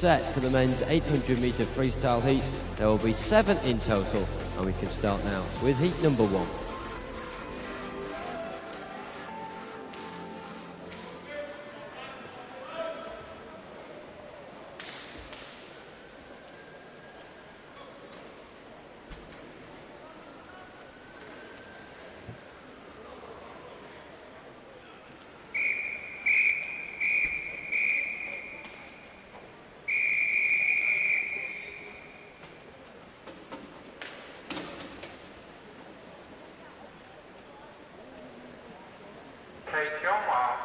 set for the men's 800m freestyle heats. There will be 7 in total, and we can start now with heat number 1. Take your mark.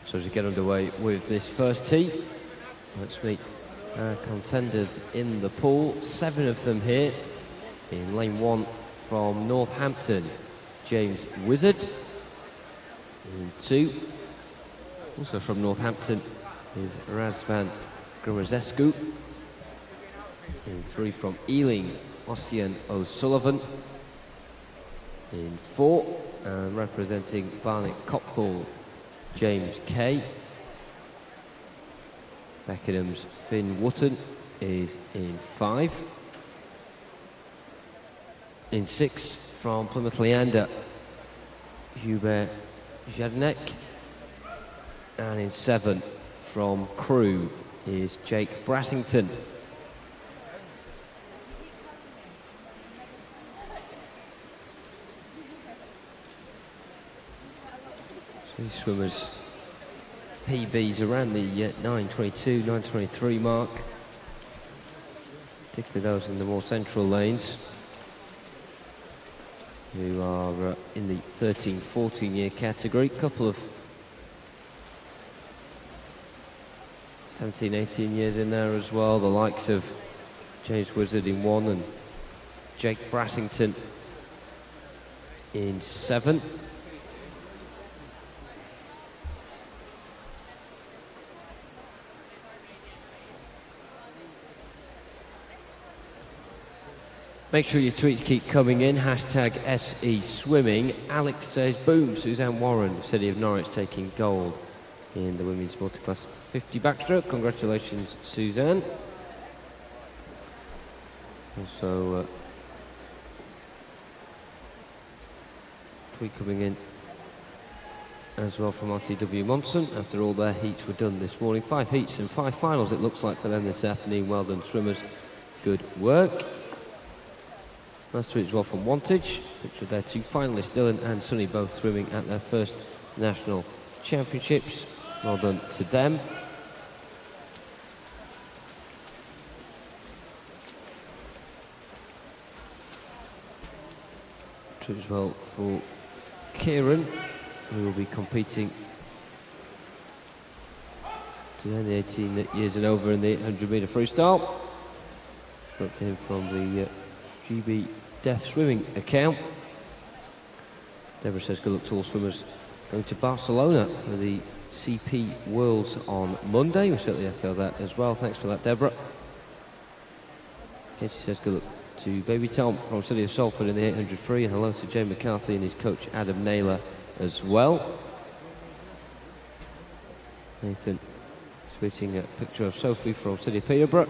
So as we get underway with this first heat, let's meet our contenders in the pool. 7 of them here. In lane 1 from Northampton, James Wizard. In 2, also from Northampton, is Razvan Grumazescu. In 3 from Ealing, Ossian O'Sullivan. In 4, and representing Barnet Copthall, James Kay. Beckenham's Finn Wotton is in 5. In 6 from Plymouth Leander, Hubert Jadnek. And in 7 from Crewe is Jake Brassington. These swimmers PBs around the 9:22, 9:23 mark, particularly those in the more central lanes, who are in the 13-14 year category. A couple of 17-18 years in there as well, the likes of James Wizard in 1 and Jake Brassington in 7. Make sure your tweets keep coming in, hashtag SE Swimming. Alex says, boom, Suzanne Warren, City of Norwich taking gold in the women's multiclass 50 backstroke. Congratulations, Suzanne. Also, tweet coming in as well from RTW Monson. After all their heats were done this morning, 5 heats and 5 finals it looks like for them this afternoon. Well done, swimmers. Good work. Nice tweet as well from Wantage. Picture of their 2 finalists, Dylan and Sunny, both swimming at their first national championships. Well done to them. Tweet as well for Kieran, who will be competing today, the 18 years and over in the 800m freestyle. Spoke to him from the GB Deaf Swimming account. Deborah says good luck to all swimmers going to Barcelona for the CP Worlds on Monday. We certainly echo that as well. Thanks for that, Deborah. Katie says good luck to Baby Tom from City of Salford in the 800 free, and hello to Jay McCarthy and his coach Adam Naylor as well. Nathan tweeting a picture of Sophie from City of Peterborough.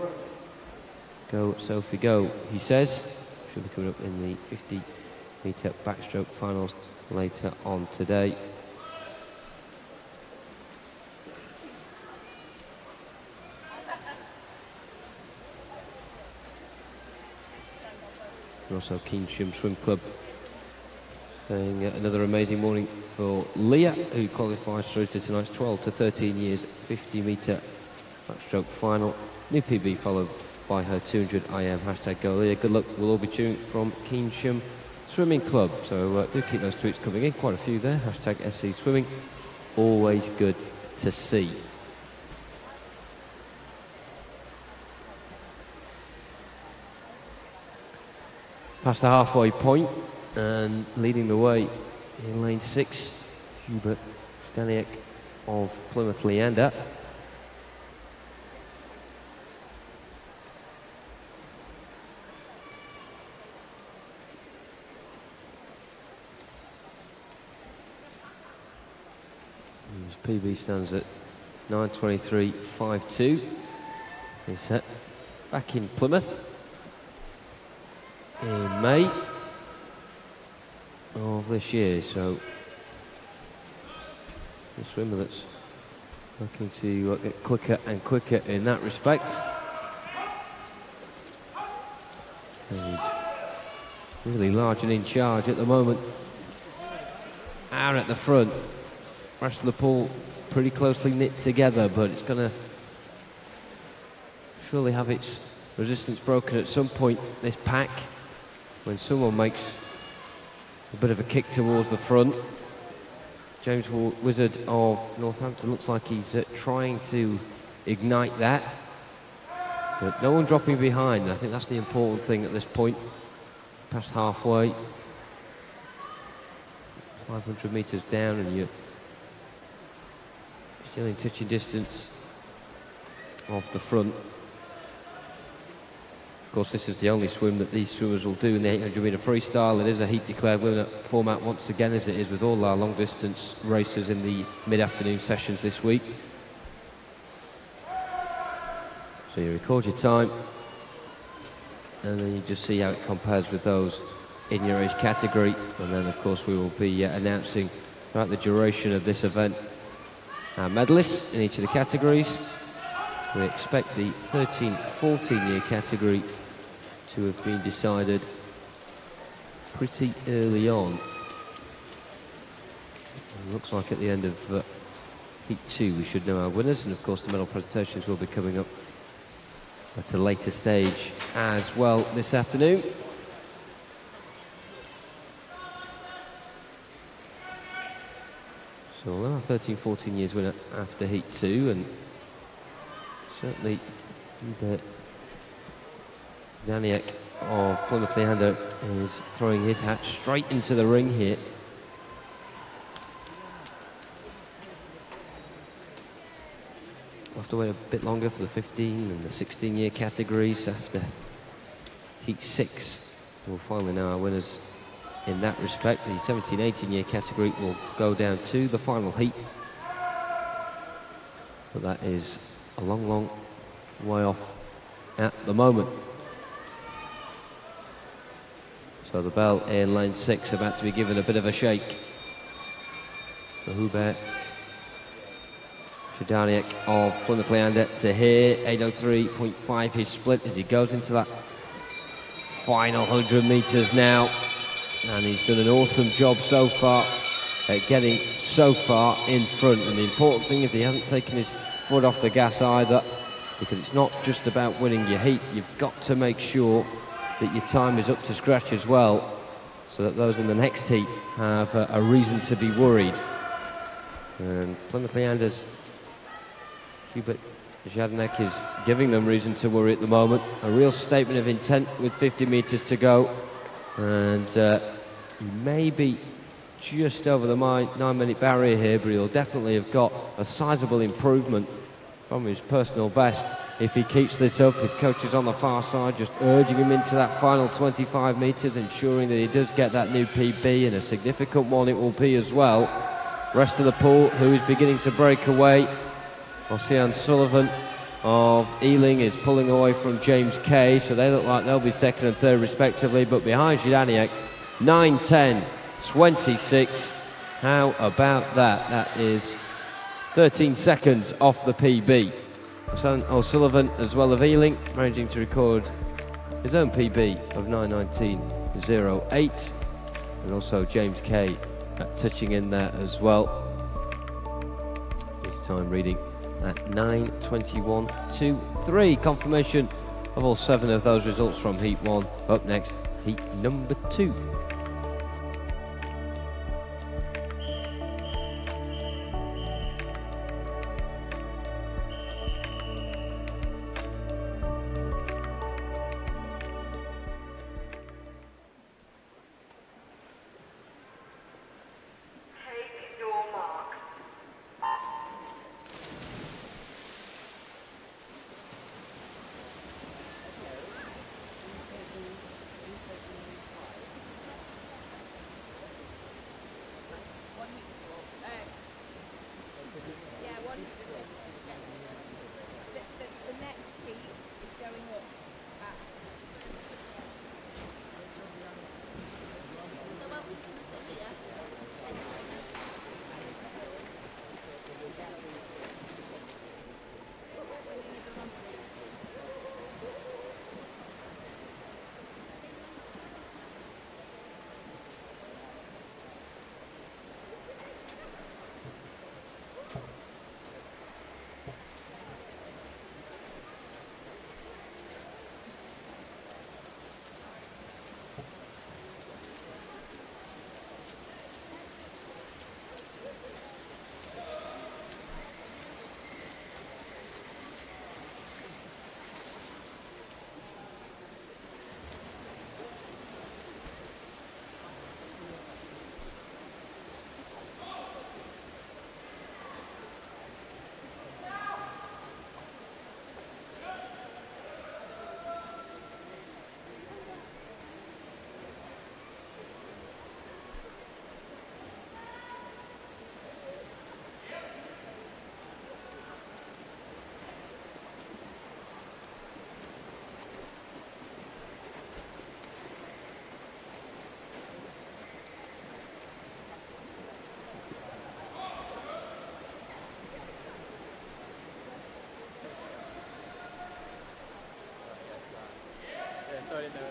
Go Sophie go, he says. She'll be coming up in the 50m backstroke finals later on today. and also Keynsham Swim Club. Saying another amazing morning for Leah, who qualifies through to tonight's 12 to 13 years 50-metre backstroke final. New PB followed by her 200 IM. Hashtag go Leah. Good luck. We'll all be cheering from Keynsham Swimming Club. So do keep those tweets coming in. Quite a few there. Hashtag SC Swimming. Always good to see. Past the halfway point and leading the way in lane 6, Hubert Staniak of Plymouth Leander. His PB stands at 9:23.52. He's set back in Plymouth in May of this year, so a swimmer that's looking to get quicker and quicker in that respect. And he's really large and in charge at the moment. Out at the front, rest of the pool pretty closely knit together, but it's going to surely have its resistance broken at some point, this pack, when someone makes a bit of a kick towards the front. James Wizard of Northampton looks like he's trying to ignite that, but no one dropping behind, and I think that's the important thing at this point. Past halfway, 500 metres down, and you're still in touching distance of the front. Of course, this is the only swim that these swimmers will do in the 800m freestyle. It is a heat declared winner format once again, as it is with all our long distance racers in the mid-afternoon sessions this week. So you record your time and then you just see how it compares with those in your age category, and then of course we will be announcing throughout the duration of this event our medalists in each of the categories. We expect the 13-14 year category to have been decided pretty early on. It looks like at the end of Heat 2 we should know our winners, and of course the medal presentations will be coming up at a later stage as well this afternoon. So we'll have our 13-14 years winner after Heat 2, and certainly Hubert Staniak of Plymouth Leander is throwing his hat straight into the ring here. We'll have to wait a bit longer for the 15 and the 16 year categories. After Heat 6 we'll finally know our winners in that respect. The 17-18 year category will go down to the final heat, but that is a long way off at the moment. So the bell in lane 6 about to be given a bit of a shake. So Hubert Staniak of Plymouth Leander to here, 8:03.5 his split as he goes into that final 100 metres now, and he's done an awesome job so far at getting so far in front. And the important thing is he hasn't taken his foot off the gas either, because it's not just about winning your heat. You've got to make sure that your time is up to scratch as well, so that those in the next heat have a reason to be worried. And Plymouth Leander's Hubert Staniak is giving them reason to worry at the moment. A real statement of intent with 50 metres to go, and he may be just over the 9-minute barrier here, but he'll definitely have got a sizable improvement from his personal best if he keeps this up. His coach is on the far side, just urging him into that final 25 metres, ensuring that he does get that new PB, and a significant one it will be as well. Rest of the pool, who is beginning to break away. Ossian Sullivan of Ealing is pulling away from James Kay, so they look like they'll be second and third respectively, but behind Staniak, 9:10.26. How about that? That is 13 seconds off the PB. O'Sullivan, as well of Ealing, managing to record his own PB of 9:19. 9:21.08, and also James Kay touching in there as well. His time reading at 9:21.23. Confirmation of all 7 of those results from Heat 1. Up next, Heat number 2. Sorry, no.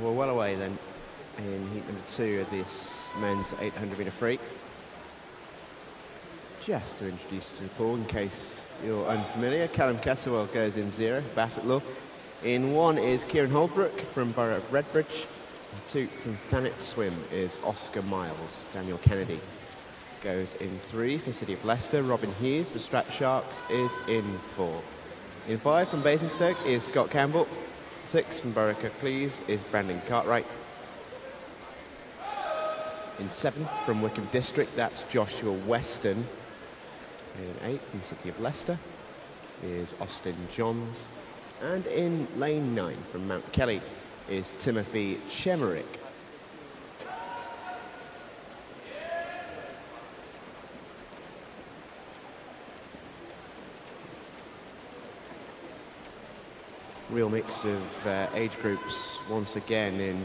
We're well away then in heat number 2 of this men's 800m free. Just to introduce you to the pool in case you're unfamiliar, Callum Kettlewell goes in 0, Bassett Law. In 1 is Kieran Holbrook from Borough of Redbridge. 2 from Thanet Swim is Oscar Miles. Daniel Kennedy goes in 3 for City of Leicester. Robin Hughes for Strat Sharks is in 4. In 5 from Basingstoke is Scott Campbell. 6 from Borough Cleese is Brandon Cartwright. In 7 from Wickham District, that's Joshua Weston. In 8 from City of Leicester is Austin Johns. And in lane 9 from Mount Kelly is Timothy Chemerick. Real mix of age groups once again in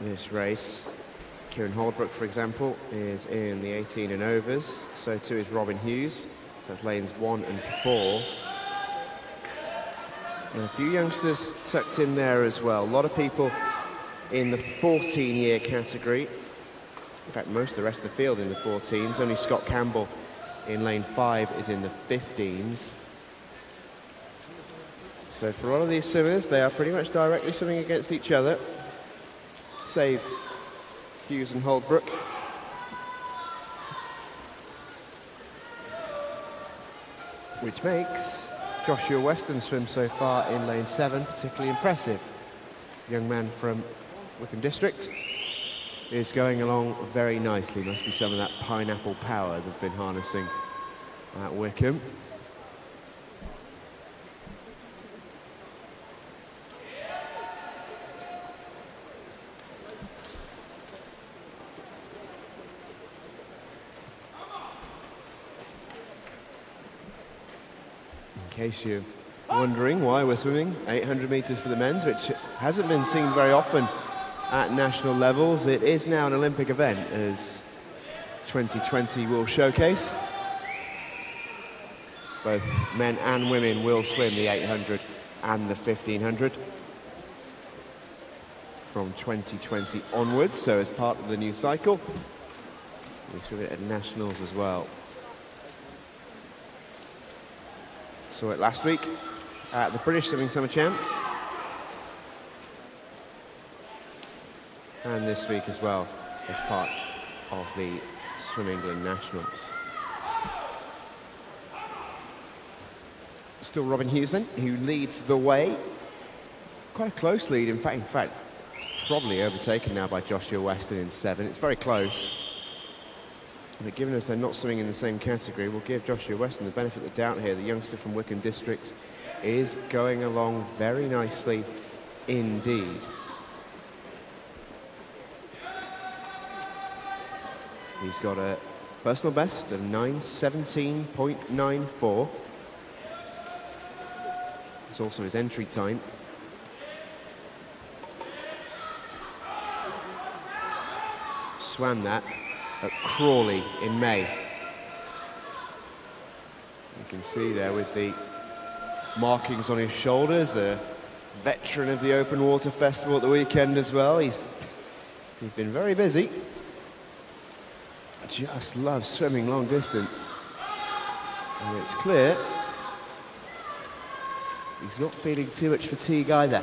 this race. Kieran Holbrook, for example, is in the 18 and overs. So too is Robin Hughes. That's lanes 1 and 4. And a few youngsters tucked in there as well. A lot of people in the 14-year category. In fact, most of the rest of the field in the 14s. Only Scott Campbell in lane 5 is in the 15s. So for all of these swimmers, they are pretty much directly swimming against each other, save Hughes and Holbrook. Which makes Joshua Weston's swim so far in lane 7 particularly impressive. Young man from Wycombe District is going along very nicely. Must be some of that pineapple power they've been harnessing at Wycombe. In case you're wondering why we're swimming 800 metres for the men's, which hasn't been seen very often at national levels. It is now an Olympic event, as 2020 will showcase. Both men and women will swim the 800 and the 1500 from 2020 onwards, so as part of the new cycle. We swim it at nationals as well. Saw it last week at the British Swimming Summer Champs. And this week as well, as part of the Swim England Nationals. Still Robin Hughes then, who leads the way. Quite a close lead, in fact, probably overtaken now by Joshua Weston in 7. It's very close. But given as they're not swimming in the same category, we'll give Joshua Weston the benefit of the doubt here. The youngster from Wycombe District is going along very nicely indeed. He's got a personal best of 9:17.94. It's also his entry time. Swam that at Crawley in May. You can see there with the markings on his shoulders, a veteran of the Open Water Festival at the weekend as well. He's been very busy. Just loves swimming long distance. And it's clear he's not feeling too much fatigue either.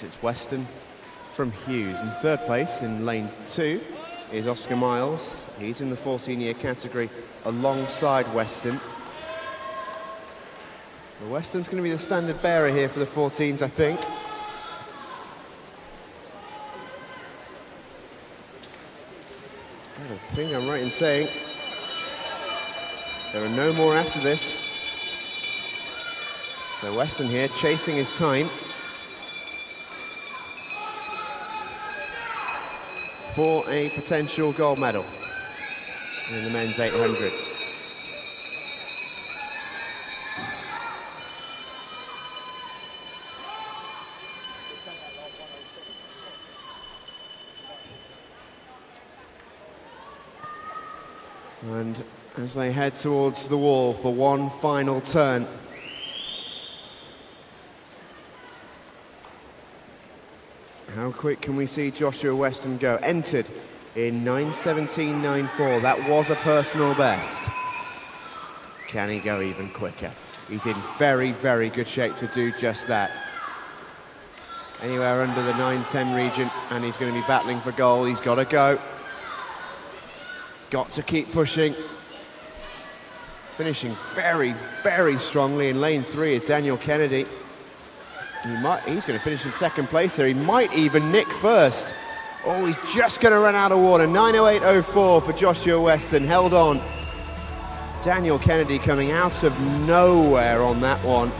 It's Weston from Hughes. In third place in lane 2 is Oscar Miles. He's in the 14-year category alongside Weston. Well, Weston's going to be the standard bearer here for the 14s, I think. I think I'm right in saying there are no more after this. So Weston here chasing his time for a potential gold medal in the men's 800. And as they head towards the wall for one final turn, how quick can we see Joshua Weston go? Entered in 9:17.94. That was a personal best. Can he go even quicker? He's in very, very good shape to do just that. Anywhere under the 9:10 region, and he's going to be battling for gold. He's got to go. Got to keep pushing. Finishing very, very strongly in lane 3 is Daniel Kennedy. He's going to finish in second place there. He might even nick first. Oh, he's just going to run out of water. 9:08.04 for Joshua Weston. Held on. Daniel Kennedy coming out of nowhere on that one.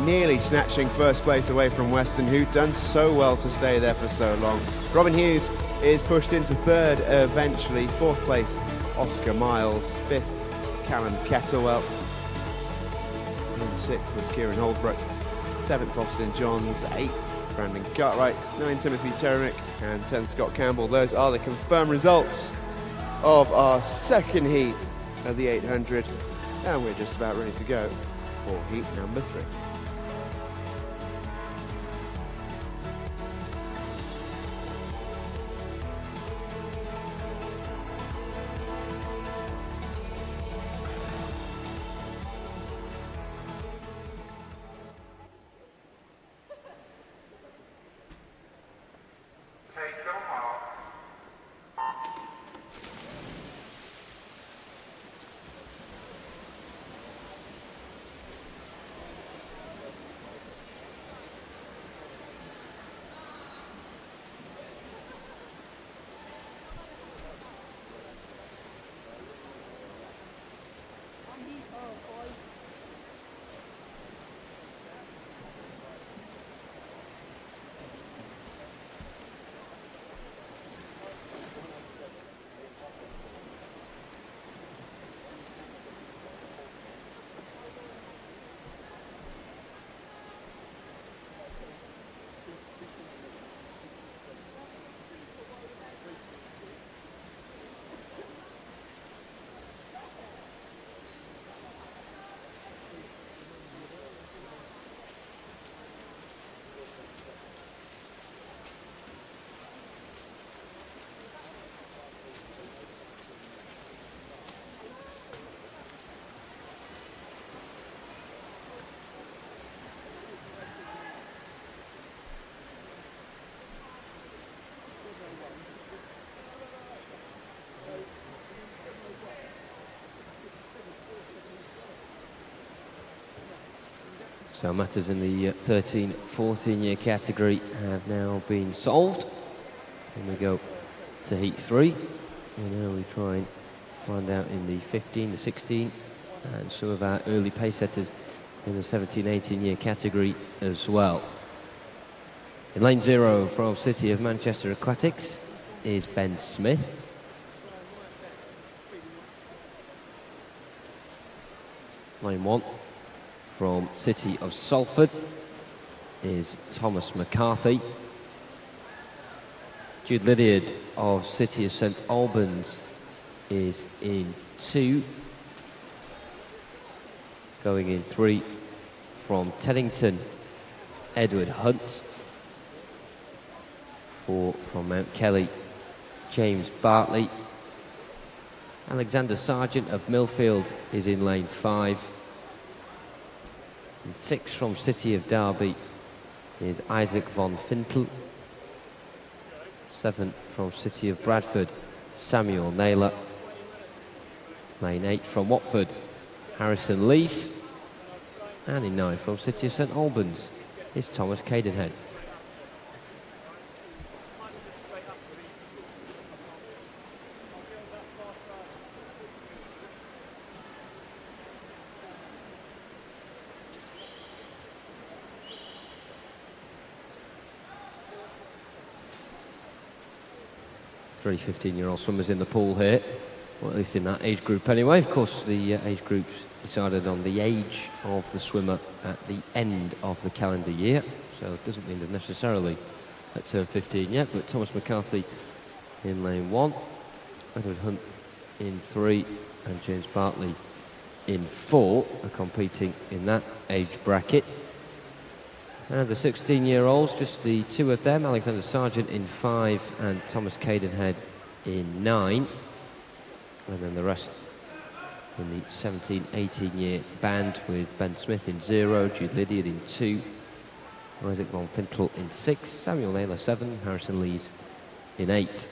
nearly snatching first place away from Weston, who'd done so well to stay there for so long. Robin Hughes is pushed into third eventually. Fourth place, Oscar Miles. Fifth, Callum Kettlewell. And sixth was Kieran Holbrook. Seventh, Austin Johns. Eighth, Brandon Cartwright. 9, Timothy Terenick. And 10, Scott Campbell. Those are the confirmed results of our second heat of the 800. And we're just about ready to go for heat number 3. Take your mark. So matters in the 13-14 year category have now been solved. And we go to heat 3. And now we try and find out in the 15, the 16, and some of our early pace setters in the 17-18 year category as well. In lane 0 from City of Manchester Aquatics is Ben Smith. Lane 1 from City of Salford is Thomas McCarthy. Jude Lydiard of City of St Albans is in 2. Going in 3 from Teddington, Edward Hunt. 4 from Mount Kelly, James Bartley. Alexander Sargent of Millfield is in lane 5. And 6 from City of Derby is Isaac von Fintel. 7 from City of Bradford, Samuel Naylor. Lane 8 from Watford, Harrison Lees. And in 9 from City of St Albans is Thomas Cadenhead. Three 15-year-old swimmers in the pool here, or at least in that age group anyway. Of course, the age groups decided on the age of the swimmer at the end of the calendar year, so it doesn't mean they've necessarily turned 15 yet. But Thomas McCarthy in lane 1, Edward Hunt in 3, and James Bartley in 4 are competing in that age bracket. And the 16-year-olds, just the 2 of them, Alexander Sargent in 5 and Thomas Cadenhead in 9. And then the rest in the 17-18 year band with Ben Smith in 0, Jude Lydiard in 2, Isaac von Fintel in 6, Samuel Naylor 7, Harrison Lees in 8.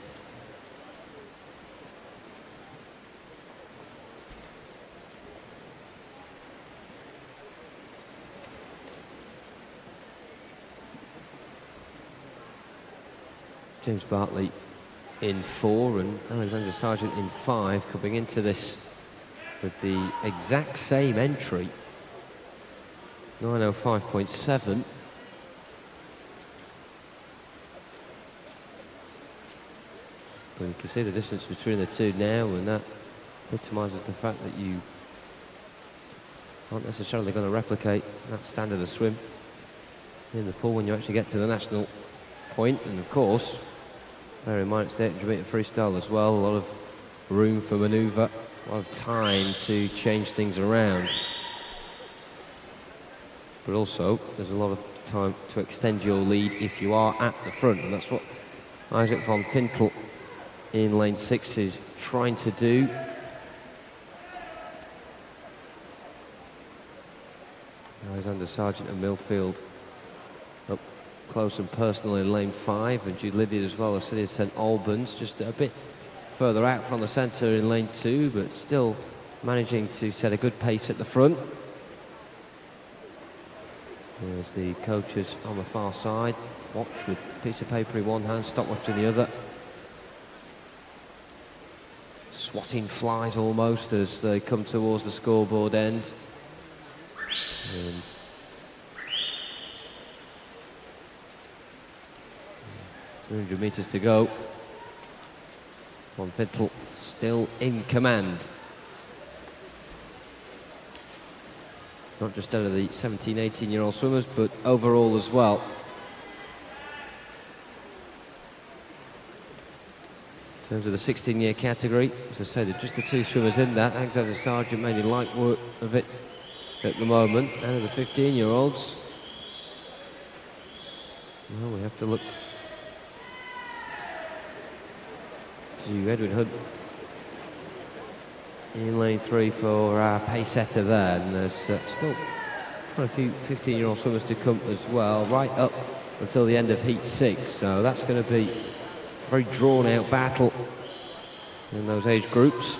James Bartley in 4 and Alexander Sargent in 5, coming into this with the exact same entry 9:05.7. But you can see the distance between the two now, and that epitomises the fact that you aren't necessarily going to replicate that standard of swim in the pool when you actually get to the national point. And of course, bear in mind it's the 800m freestyle as well, a lot of room for manoeuvre, a lot of time to change things around. But also, there's a lot of time to extend your lead if you are at the front, and that's what Isaac van Fintel in lane 6 is trying to do. Alexander Sargent and Millfield up close and personal in lane 5, and Jude Lydiard as well, the City of St Albans, just a bit further out from the centre in lane 2, but still managing to set a good pace at the front. There's the coaches on the far side, watch with a piece of paper in one hand, stopwatch in the other. Swatting flies almost as they come towards the scoreboard end. And 300 metres to go. Van Fintel still in command. Not just out of the 17, 18-year-old swimmers, but overall as well. In terms of the 16-year category, as I said, just the two swimmers in that. Alexander Sargent making light work of it at the moment. Out of the 15-year-olds, well, we have to look to Edwin Hunt in lane 3 for our pace setter there, and there's still quite a few 15-year-old swimmers to come as well, right up until the end of heat 6. So that's going to be a very drawn-out battle in those age groups.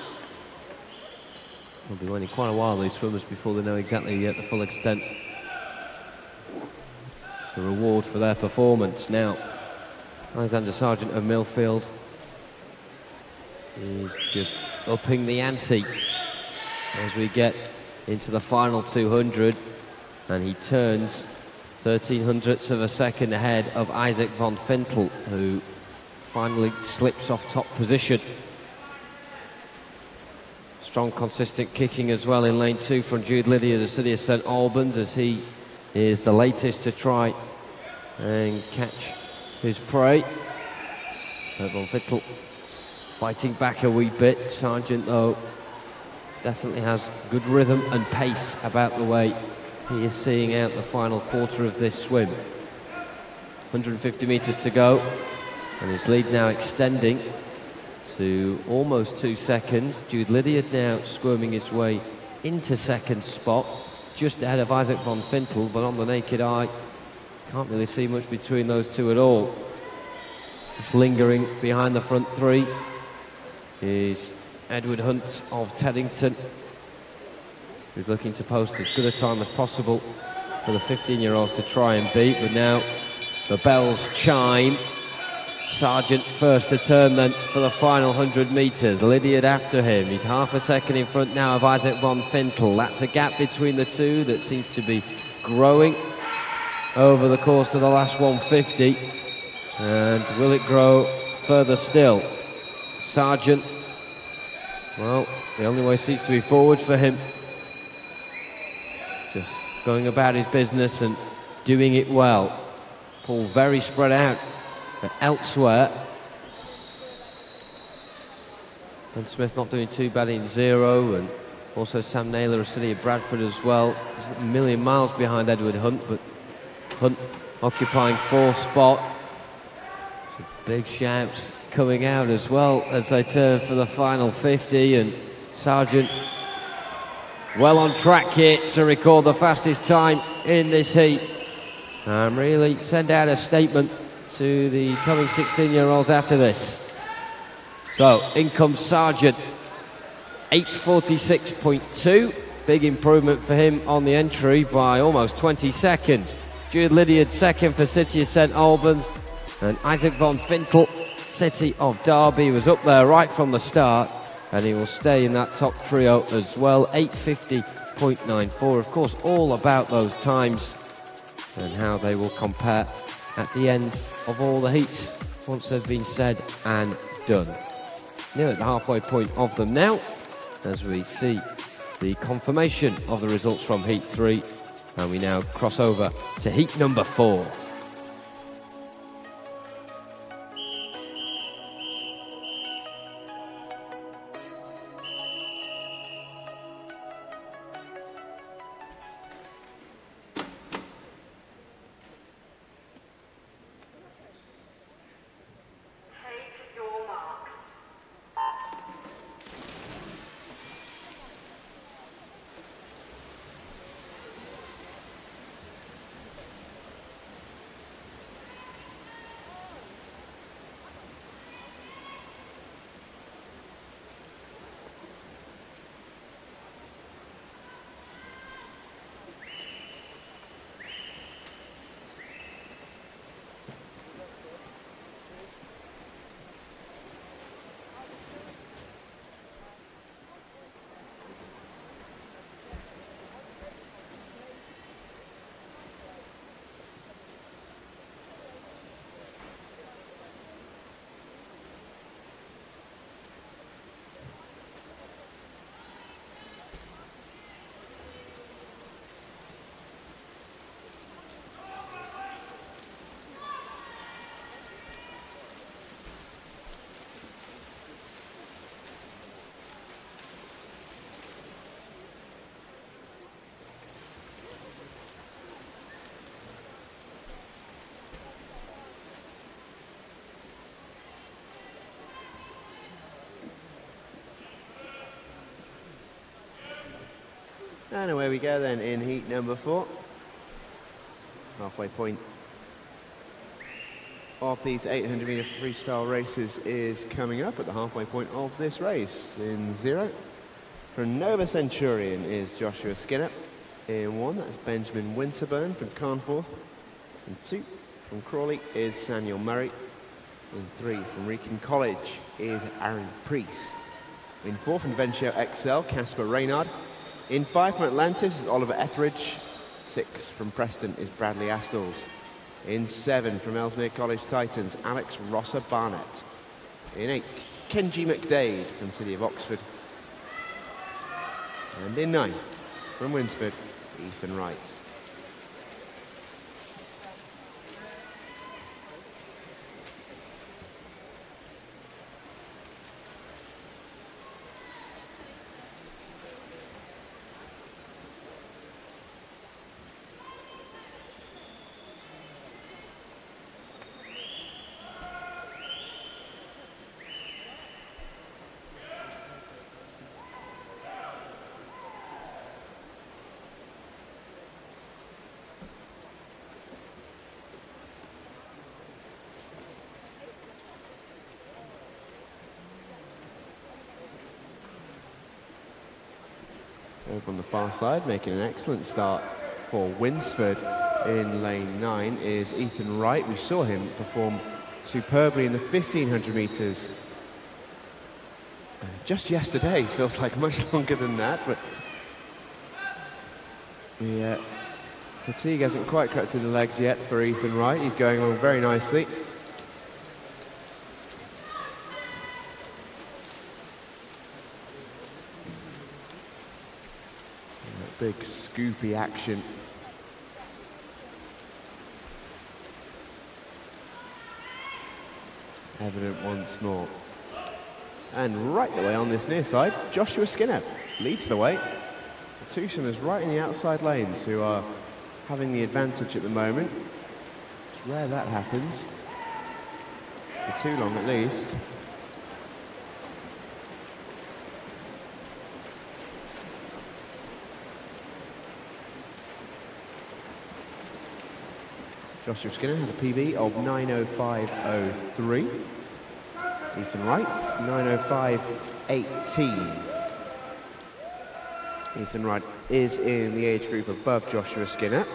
We'll be waiting quite a while, these swimmers, before they know exactly the full extent, the reward for their performance. Now, Alexander Sargent of Millfield is just upping the ante as we get into the final 200, and he turns 1300ths of a second ahead of Isaac van Fintel, who finally slips off top position. Strong, consistent kicking as well in lane 2 from Jude Lydiard of the City of St Albans, as he is the latest to try and catch his prey. Van Fintel fighting back a wee bit. Sargent, though, definitely has good rhythm and pace about the way he is seeing out the final quarter of this swim. 150 metres to go, and his lead now extending to almost 2 seconds. Jude Lydiard now squirming his way into second spot, just ahead of Isaac van Fintel, but on the naked eye, can't really see much between those two at all. Just lingering behind the front 3 is Edward Hunt of Teddington, who's looking to post as good a time as possible for the 15-year-olds to try and beat. But now the bells chime. Sargent first to turn then for the final 100 metres. Lydiard after him. He's half a second in front now of Isaac van Fintel. That's a gap between the two that seems to be growing over the course of the last 150. And will it grow further still? Sargent, well, the only way seems to be forward for him. Just going about his business and doing it well. Paul very spread out, but elsewhere. Ben Smith not doing too bad in 0, and also Sam Naylor of City of Bradford as well. He's a million miles behind Edward Hunt, but Hunt occupying 4th spot. Big shouts coming out as well as they turn for the final 50, and Sargent well on track here to record the fastest time in this heat and really send out a statement to the coming 16-year-olds after this. So in comes Sargent, 8:46.2, big improvement for him on the entry by almost 20 seconds. Jude Lydiard second for City of St Albans, and Isaac van Fintel, City of Derby, was up there right from the start, and he will stay in that top trio as well. 8:50 5.94. Of course, all about those times and how they will compare at the end of all the heats once they've been said and done. Near at the halfway point of them now, as we see the confirmation of the results from Heat 3, and we now cross over to Heat number 4. And away we go then in heat number 4. Halfway point of these 800m freestyle races is coming up at the halfway point of this race. In 0, from Nova Centurion is Joshua Skinner. In 1, that's Benjamin Winterburn from Carnforth. In 2, from Crawley is Samuel Murray. In 3, from Wrekin College is Aaron Priest. In 4, from Venture XL, Casper Reynard. In 5, from Atlantis is Oliver Etheridge. 6, from Preston is Bradley Astles. In 7, from Ellesmere College Titans, Alex Rosser Barnett. In 8, Kenji McDade from City of Oxford. And in 9, from Winsford, Ethan Wright. Over on the far side, making an excellent start for Winsford in lane 9 is Ethan Wright. We saw him perform superbly in the 1500 metres just yesterday. Feels like much longer than that, but the fatigue hasn't quite crept in the legs yet for Ethan Wright. He's going along very nicely. Big scoopy action. Evident once more. And right the way on this near side, Joshua Skinner leads the way. So two swimmers right in the outside lanes who are having the advantage at the moment. It's rare that happens. For too long at least. Joshua Skinner has a PB of 9:05.03. Ethan Wright, 9:05.18. Ethan Wright is in the age group above Joshua Skinner.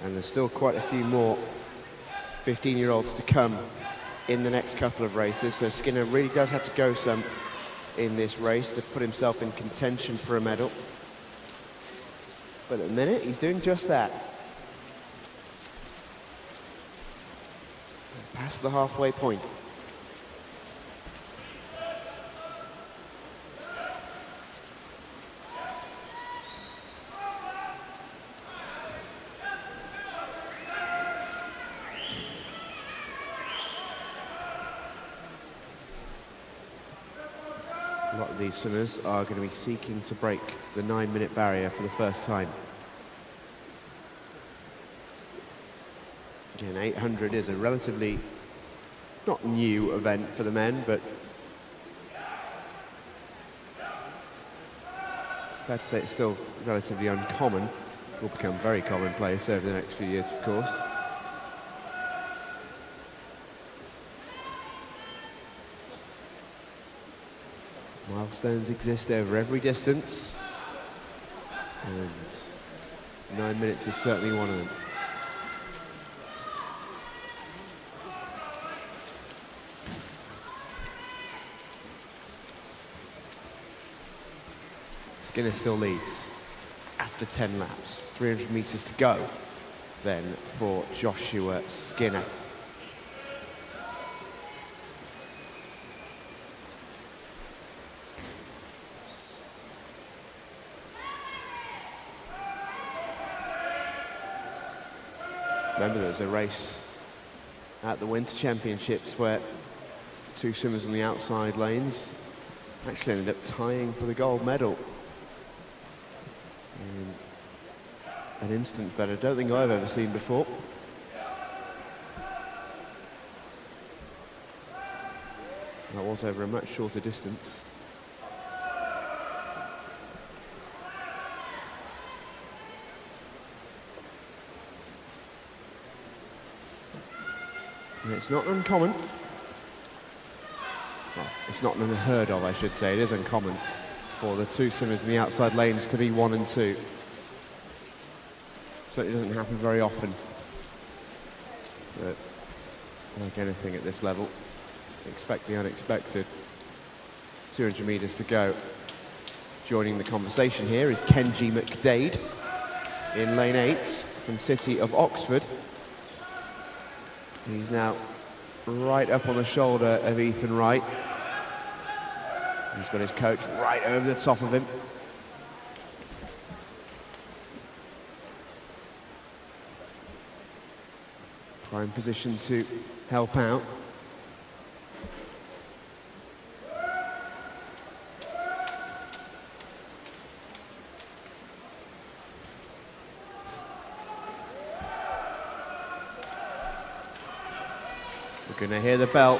And there's still quite a few more 15-year-olds to come in the next couple of races. So Skinner really does have to go some in this race to put himself in contention for a medal. But at the minute, he's doing just that. Past the halfway point. A lot of these swimmers are going to be seeking to break the 9-minute barrier for the first time. Again, 800 is a relatively not new event for the men, but it's fair to say it's still relatively uncommon. Will become very commonplace over the next few years, of course. Milestones exist over every distance, and 9 minutes is certainly one of them. Skinner still leads after 10 laps. 300 metres to go then for Joshua Skinner. Remember, there was a race at the Winter Championships where two swimmers on the outside lanes actually ended up tying for the gold medal. An instance that I don't think I've ever seen before. That was over a much shorter distance. And it's not uncommon. Well, it's not unheard of, I should say. It is uncommon for the two swimmers in the outside lanes to be 1 and 2. Certainly doesn't happen very often. But like anything at this level, expect the unexpected. 200 metres to go. Joining the conversation here is Kenji McDade in lane 8 from City of Oxford. He's now right up on the shoulder of Ethan Wright. He's got his coach right over the top of him. Prime position to help out. We're going to hear the bell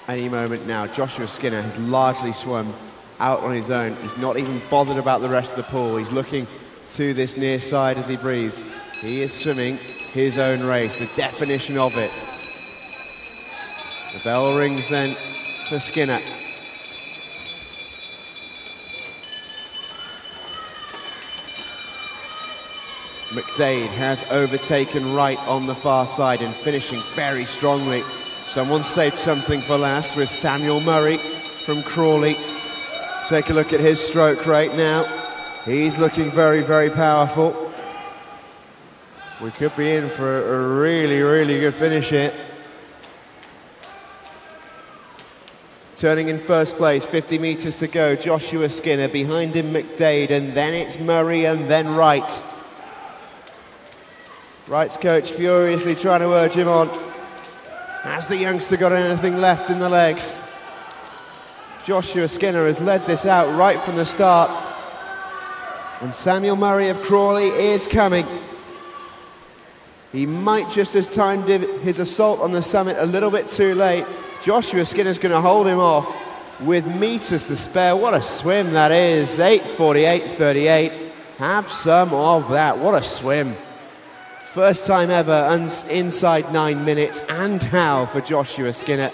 any moment now. Joshua Skinner has largely swum out on his own. He's not even bothered about the rest of the pool. He's looking to this near side as he breathes. He is swimming his own race, the definition of it. The bell rings then for Skinner. McDade has overtaken Wright on the far side and finishing very strongly. Someone saved something for last with Samuel Murray from Crawley. Take a look at his stroke right now. He's looking very, very powerful. We could be in for a really, really good finish here. Turning in first place, 50 metres to go. Joshua Skinner, behind him McDade, and then it's Murray and then Wright. Wright's coach furiously trying to urge him on. Has the youngster got anything left in the legs? Joshua Skinner has led this out right from the start. And Samuel Murray of Crawley is coming. He might just have timed his assault on the summit a little bit too late. Joshua Skinner's going to hold him off with metres to spare. What a swim that is. 8:48.38. Have some of that. What a swim. First time ever inside 9 minutes, and how for Joshua Skinner.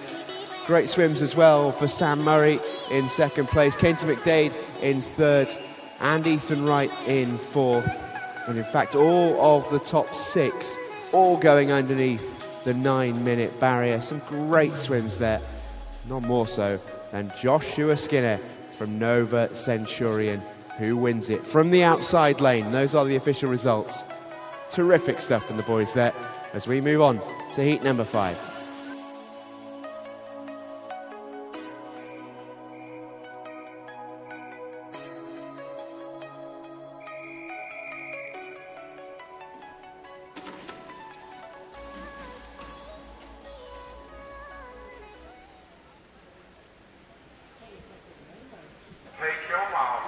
Great swims as well for Sam Murray in second place, Kenji McDade in third, and Ethan Wright in fourth. And in fact, all of the top 6 all going underneath the 9-minute barrier. Some great swims there, not more so than Joshua Skinner from Nova Centurion, who wins it from the outside lane. Those are the official results. Terrific stuff from the boys there as we move on to heat number 5. Take your mark.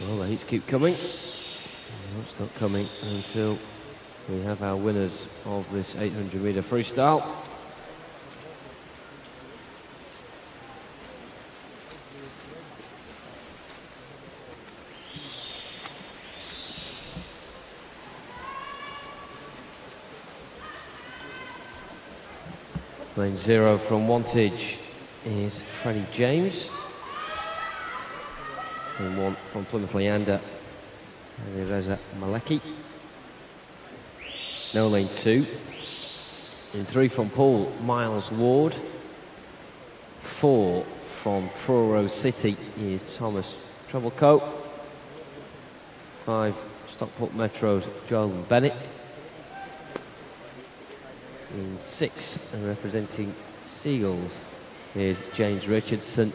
Well, the heats keep coming. They won't stop coming until we have our winners of this 800-metre freestyle. Lane 0 from Wantage is Freddie James. Lane 1 from Plymouth Leander, Reza Maleki. No lane 2. In 3 from Poole, Miles Ward. 4 from Truro City is Thomas Treblecoat. 5, Stockport Metro's Joel Bennett. In 6, and representing Seagulls, is James Richardson.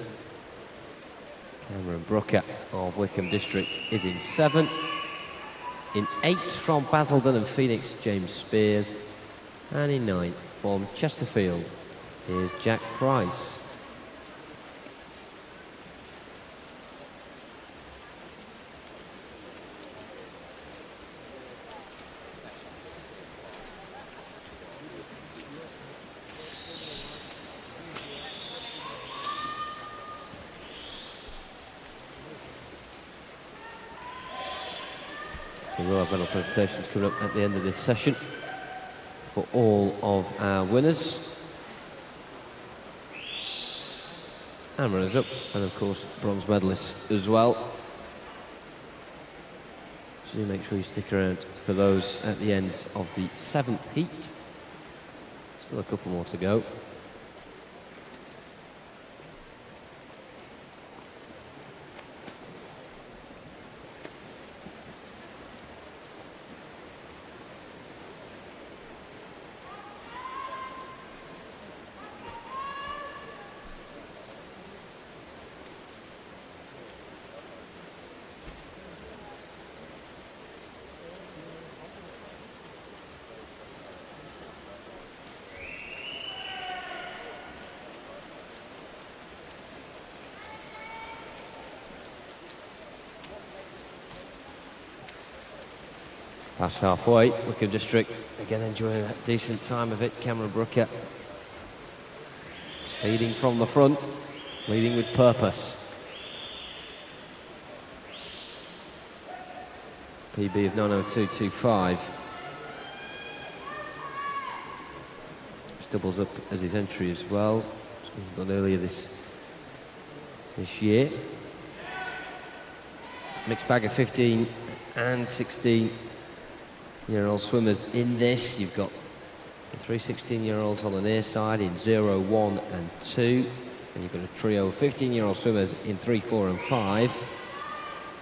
Cameron Brooker of Wickham District is in 7. In 8 from Basildon and Phoenix, James Spears. And in 9 from Chesterfield is Jack Price. We will have medal presentations coming up at the end of this session for all of our winners. And runners up, and of course bronze medalists as well. So do make sure you stick around for those at the end of the 7th heat. Still a couple more to go. Past halfway, Wickham District again enjoying a decent time of it. Cameron Brooker leading from the front, leading with purpose. PB of 9:02.25. Doubles up as his entry as well. Done earlier this year. Mixed bag of 15 and 16-year-old swimmers in this. You've got the 3 16-year-olds on the near side in 0, 1 and 2. And you've got a trio of 15-year-old swimmers in 3, 4 and 5.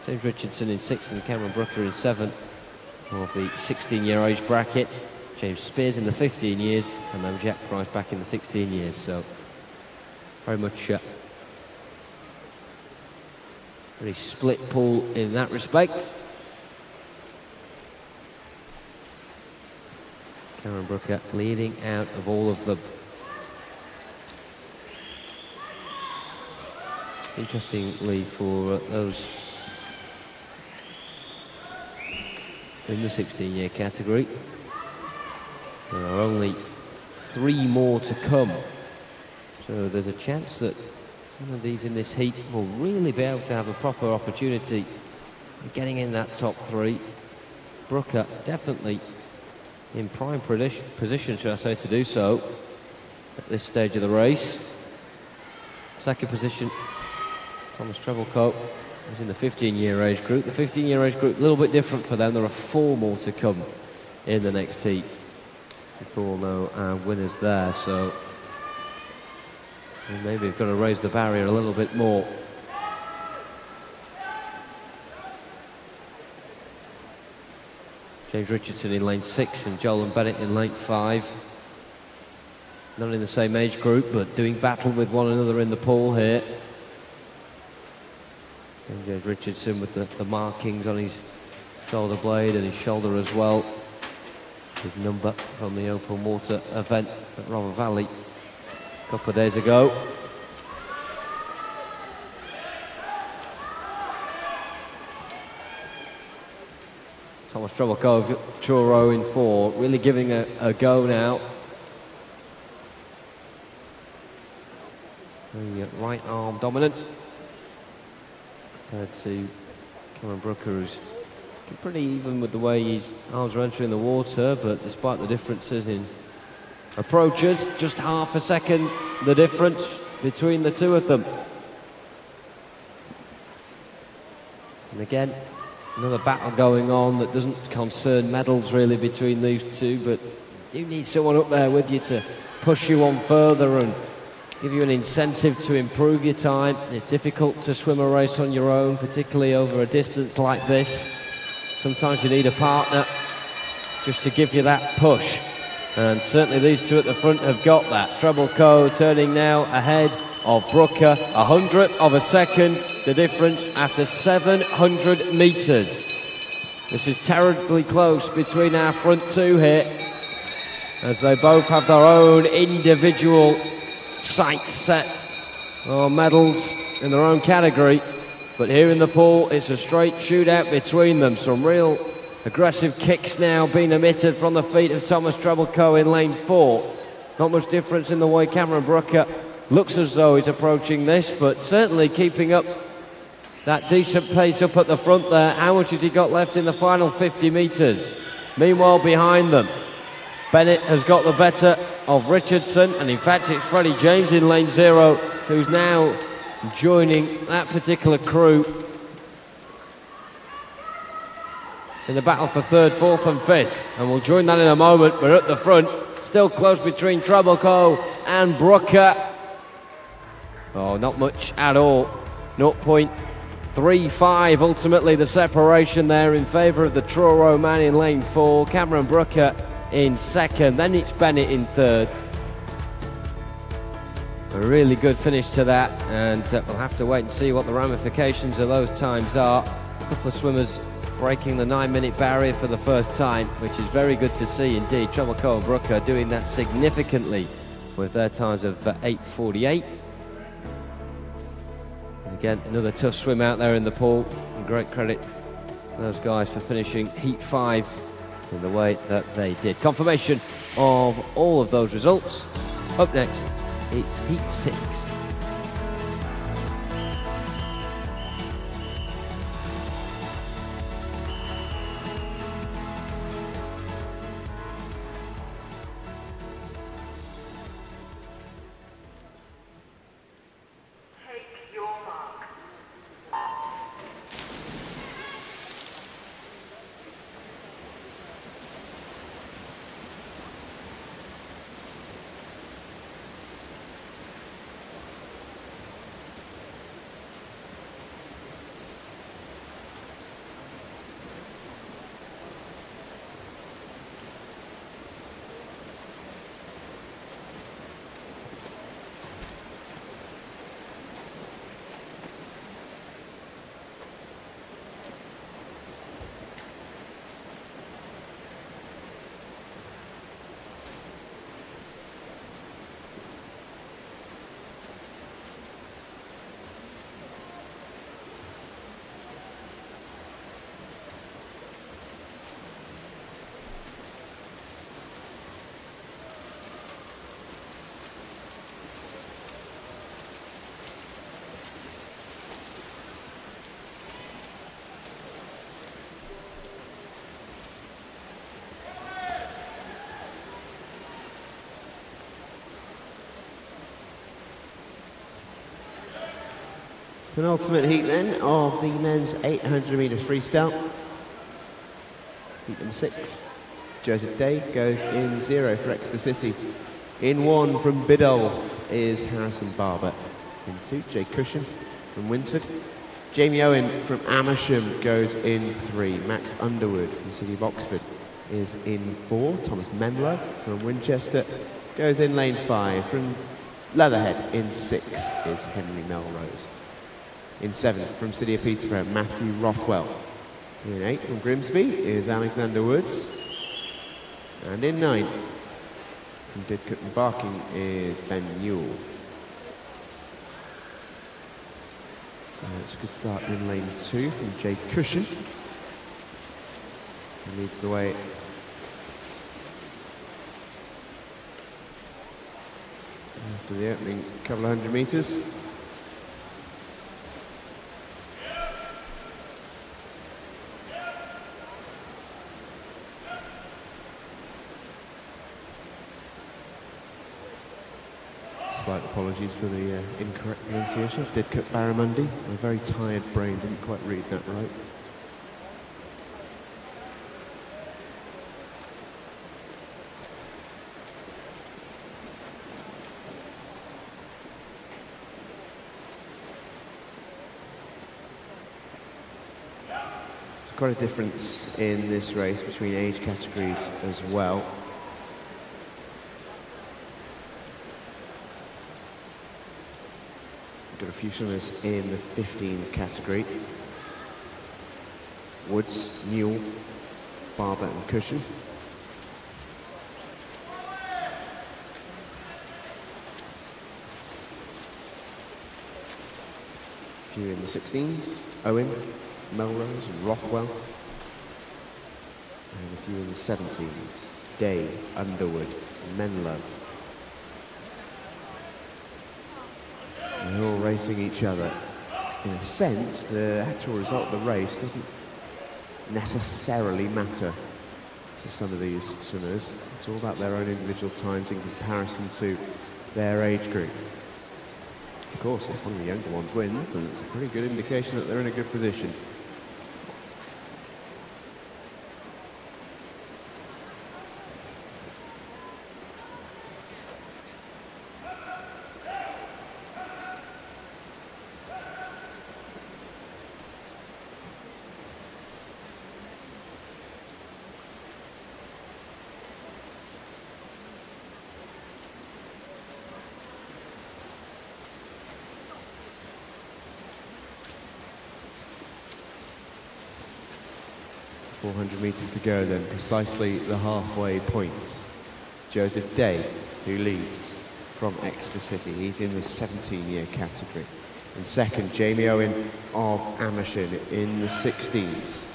James Richardson in 6 and Cameron Brooker in 7 of the 16-year age bracket. James Spears in the 15 years, and then Jack Price back in the 16 years. So very much very split pool in that respect. Cameron Brooker leading out of all of them. Interestingly, for those in the 16-year category, there are only 3 more to come. So there's a chance that one of these in this heat will really be able to have a proper opportunity of getting in that top 3. Brooker definitely in prime position, should I say, to do so at this stage of the race. Second position, Thomas Trebilcock, who's in the 15-year age group. The 15-year age group, a little bit different for them. There are 4 more to come in the next heat before no winners there. So maybe we've got to raise the barrier a little bit more. James Richardson in lane 6 and Joel and Bennett in lane 5. Not in the same age group, but doing battle with one another in the pool here. And James Richardson with the markings on his shoulder blade and his shoulder as well. His number from the open water event at Rother Valley a couple of days ago. Thomas Trebilcock, Truro in 4, really giving a go now. The right arm dominant compared to Cameron Brooker, who's pretty even with the way his arms are entering the water, but despite the differences in approaches, just half a second the difference between the two of them. And again, another battle going on that doesn't concern medals really between these two, but you need someone up there with you to push you on further and give you an incentive to improve your time. It's difficult to swim a race on your own, particularly over a distance like this. Sometimes you need a partner just to give you that push. And certainly these two at the front have got that. Trebilcock turning now ahead of Brooker, 100th of a second, the difference after 700 metres. This is terribly close between our front two here, as they both have their own individual sights set on medals in their own category. But here in the pool, it's a straight shootout between them. Some real aggressive kicks now being emitted from the feet of Thomas Trebilcock in lane 4. Not much difference in the way Cameron Brooker looks as though he's approaching this, but certainly keeping up that decent pace up at the front there. How much has he got left in the final 50 metres? Meanwhile, behind them, Bennett has got the better of Richardson, and in fact it's Freddie James in lane 0 who's now joining that particular crew in the battle for 3rd, 4th and 5th, and we'll join that in a moment. But at the front, still close between Trebilcock and Brooker. Oh, not much at all. 0.35 ultimately the separation there in favour of the Truro man in lane 4. Cameron Brooker in 2nd, then it's Bennett in 3rd. A really good finish to that, and we'll have to wait and see what the ramifications of those times are. A couple of swimmers breaking the 9-minute barrier for the first time, which is very good to see indeed. Trebilcock and Brooker doing that significantly with their times of 8:48. And again, another tough swim out there in the pool, and great credit to those guys for finishing heat 5 in the way that they did. Confirmation of all of those results. Up next, it's Heat 6. Penultimate heat then of the men's 800m freestyle. Heat number 6. Joseph Day goes in 0 for Exeter City. In 1 from Biddulph is Harrison Barber. In 2, Jay Cushion from Winsford. Jamie Owen from Amersham goes in 3. Max Underwood from City of Oxford is in 4. Thomas Menlove from Winchester goes in lane 5. From Leatherhead in 6 is Henry Melrose. In 7 from City of Peterborough, Matthew Rothwell. In 8 from Grimsby is Alexander Woods. And in 9 from Didcot and Barking is Ben Newell. It's a good start in lane 2 from Jay Cushion. He leads the way. After the opening couple of 100 metres. Slight apologies for the incorrect pronunciation. Didcot Barramundi. My very tired brain didn't quite read that right. There's quite a difference in this race between age categories as well. Got a few swimmers in the 15s category. Woods, Newell, Barber and Cushion. A few in the 16s. Owen, Melrose and Rothwell. And a few in the 17s. Day, Underwood, Menlove. They're all racing each other. In a sense, the actual result of the race doesn't necessarily matter to some of these swimmers. It's all about their own individual times in comparison to their age group. Of course, if one of the younger ones wins, then it's a pretty good indication that they're in a good position. .400 metres to go then, precisely the halfway point. It's Joseph Day who leads from Exeter City. He's in the 17-year category. In second, Jamie Owen of Amersham in the 16s.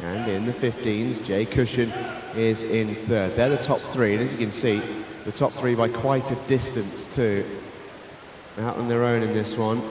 And in the 15s, Jay Cushion is in third. They're the top three, and as you can see, the top three by quite a distance too. Out on their own in this one.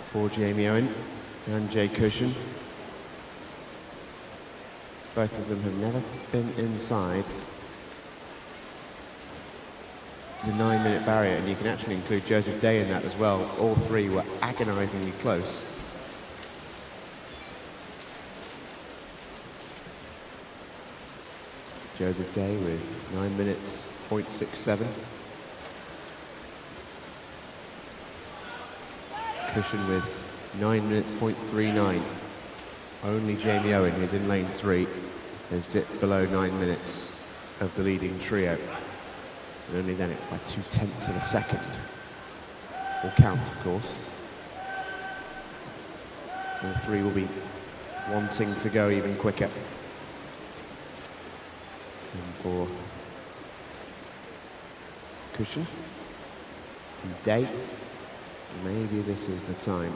For Jamie Owen and Jay Cushion. Both of them have never been inside the 9-minute barrier, and you can actually include Joseph Day in that as well. All three were agonisingly close. Joseph Day with 9 minutes, 0.67. Cushion with 9 minutes, 0.39. Only Jamie Owen, who's in lane 3, has dipped below 9 minutes of the leading trio. And only then by 0.2 of a second. All count, of course. All three will be wanting to go even quicker. And for Cushion and Day, maybe this is the time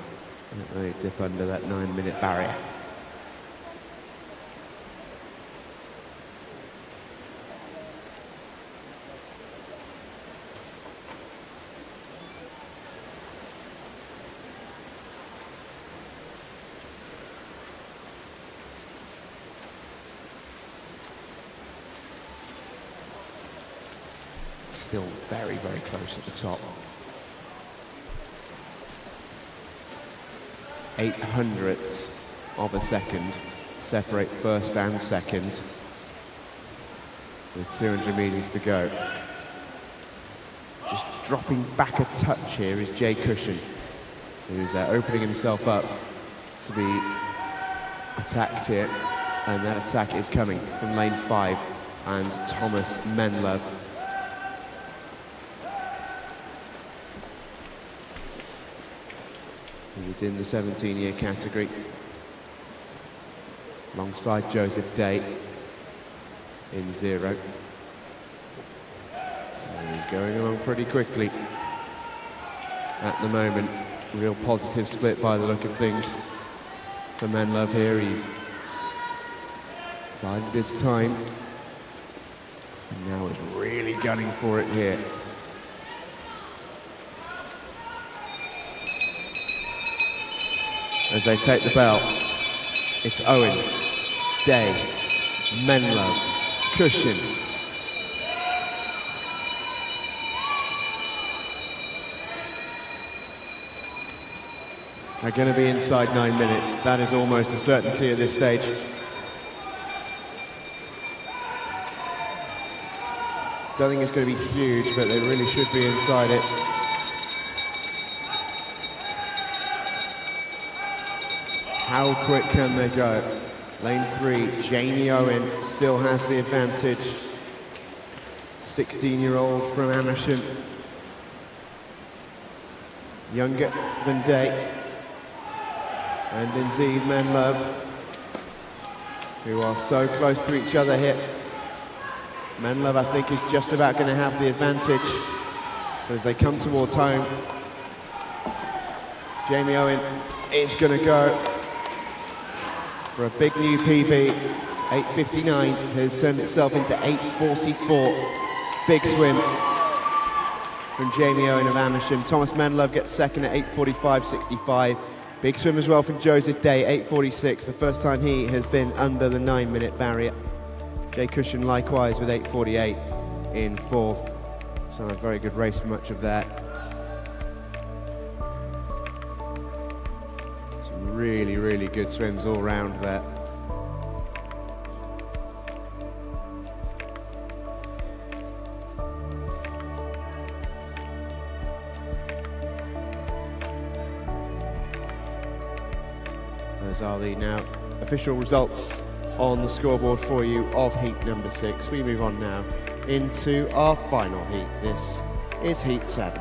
that they dip under that 9-minute barrier. Still very, very close at the top. 0.08 of a second separate first and second, with 200 meters to go. Just dropping back a touch here is Jay Cushion, who's opening himself up to be attacked here, and that attack is coming from lane 5 and Thomas Menlove. He's in the 17-year category, alongside Joseph Day in 0. And he's going along pretty quickly at the moment. Real positive split by the look of things for Menlove here. He bided his time, and now is really gunning for it here. As they take the bell, it's Owen, Day, Menlove, Cushion. They're going to be inside 9 minutes. That is almost a certainty at this stage. Don't think it's going to be huge, but they really should be inside it. How quick can they go? Lane 3, Jamie Owen still has the advantage. 16-year-old from Amersham. Younger than Day. And indeed Menlove, who are so close to each other here. Menlove, I think, is just about going to have the advantage as they come towards home. Jamie Owen is going to go for a big new PB. 8:59 has turned itself into 8:44. Big swim from Jamie Owen of Amersham. Thomas Menlove gets second at 8:45.65. Big swim as well from Joseph Day, 8:46. The first time he has been under the 9-minute barrier. Jay Cushion likewise with 8:48 in fourth. So a very good race for much of that. Some really, really good swims all round there. Those are the now official results on the scoreboard for you of heat number 6. We move on now into our final heat. This is Heat 7.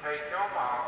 Take your mark.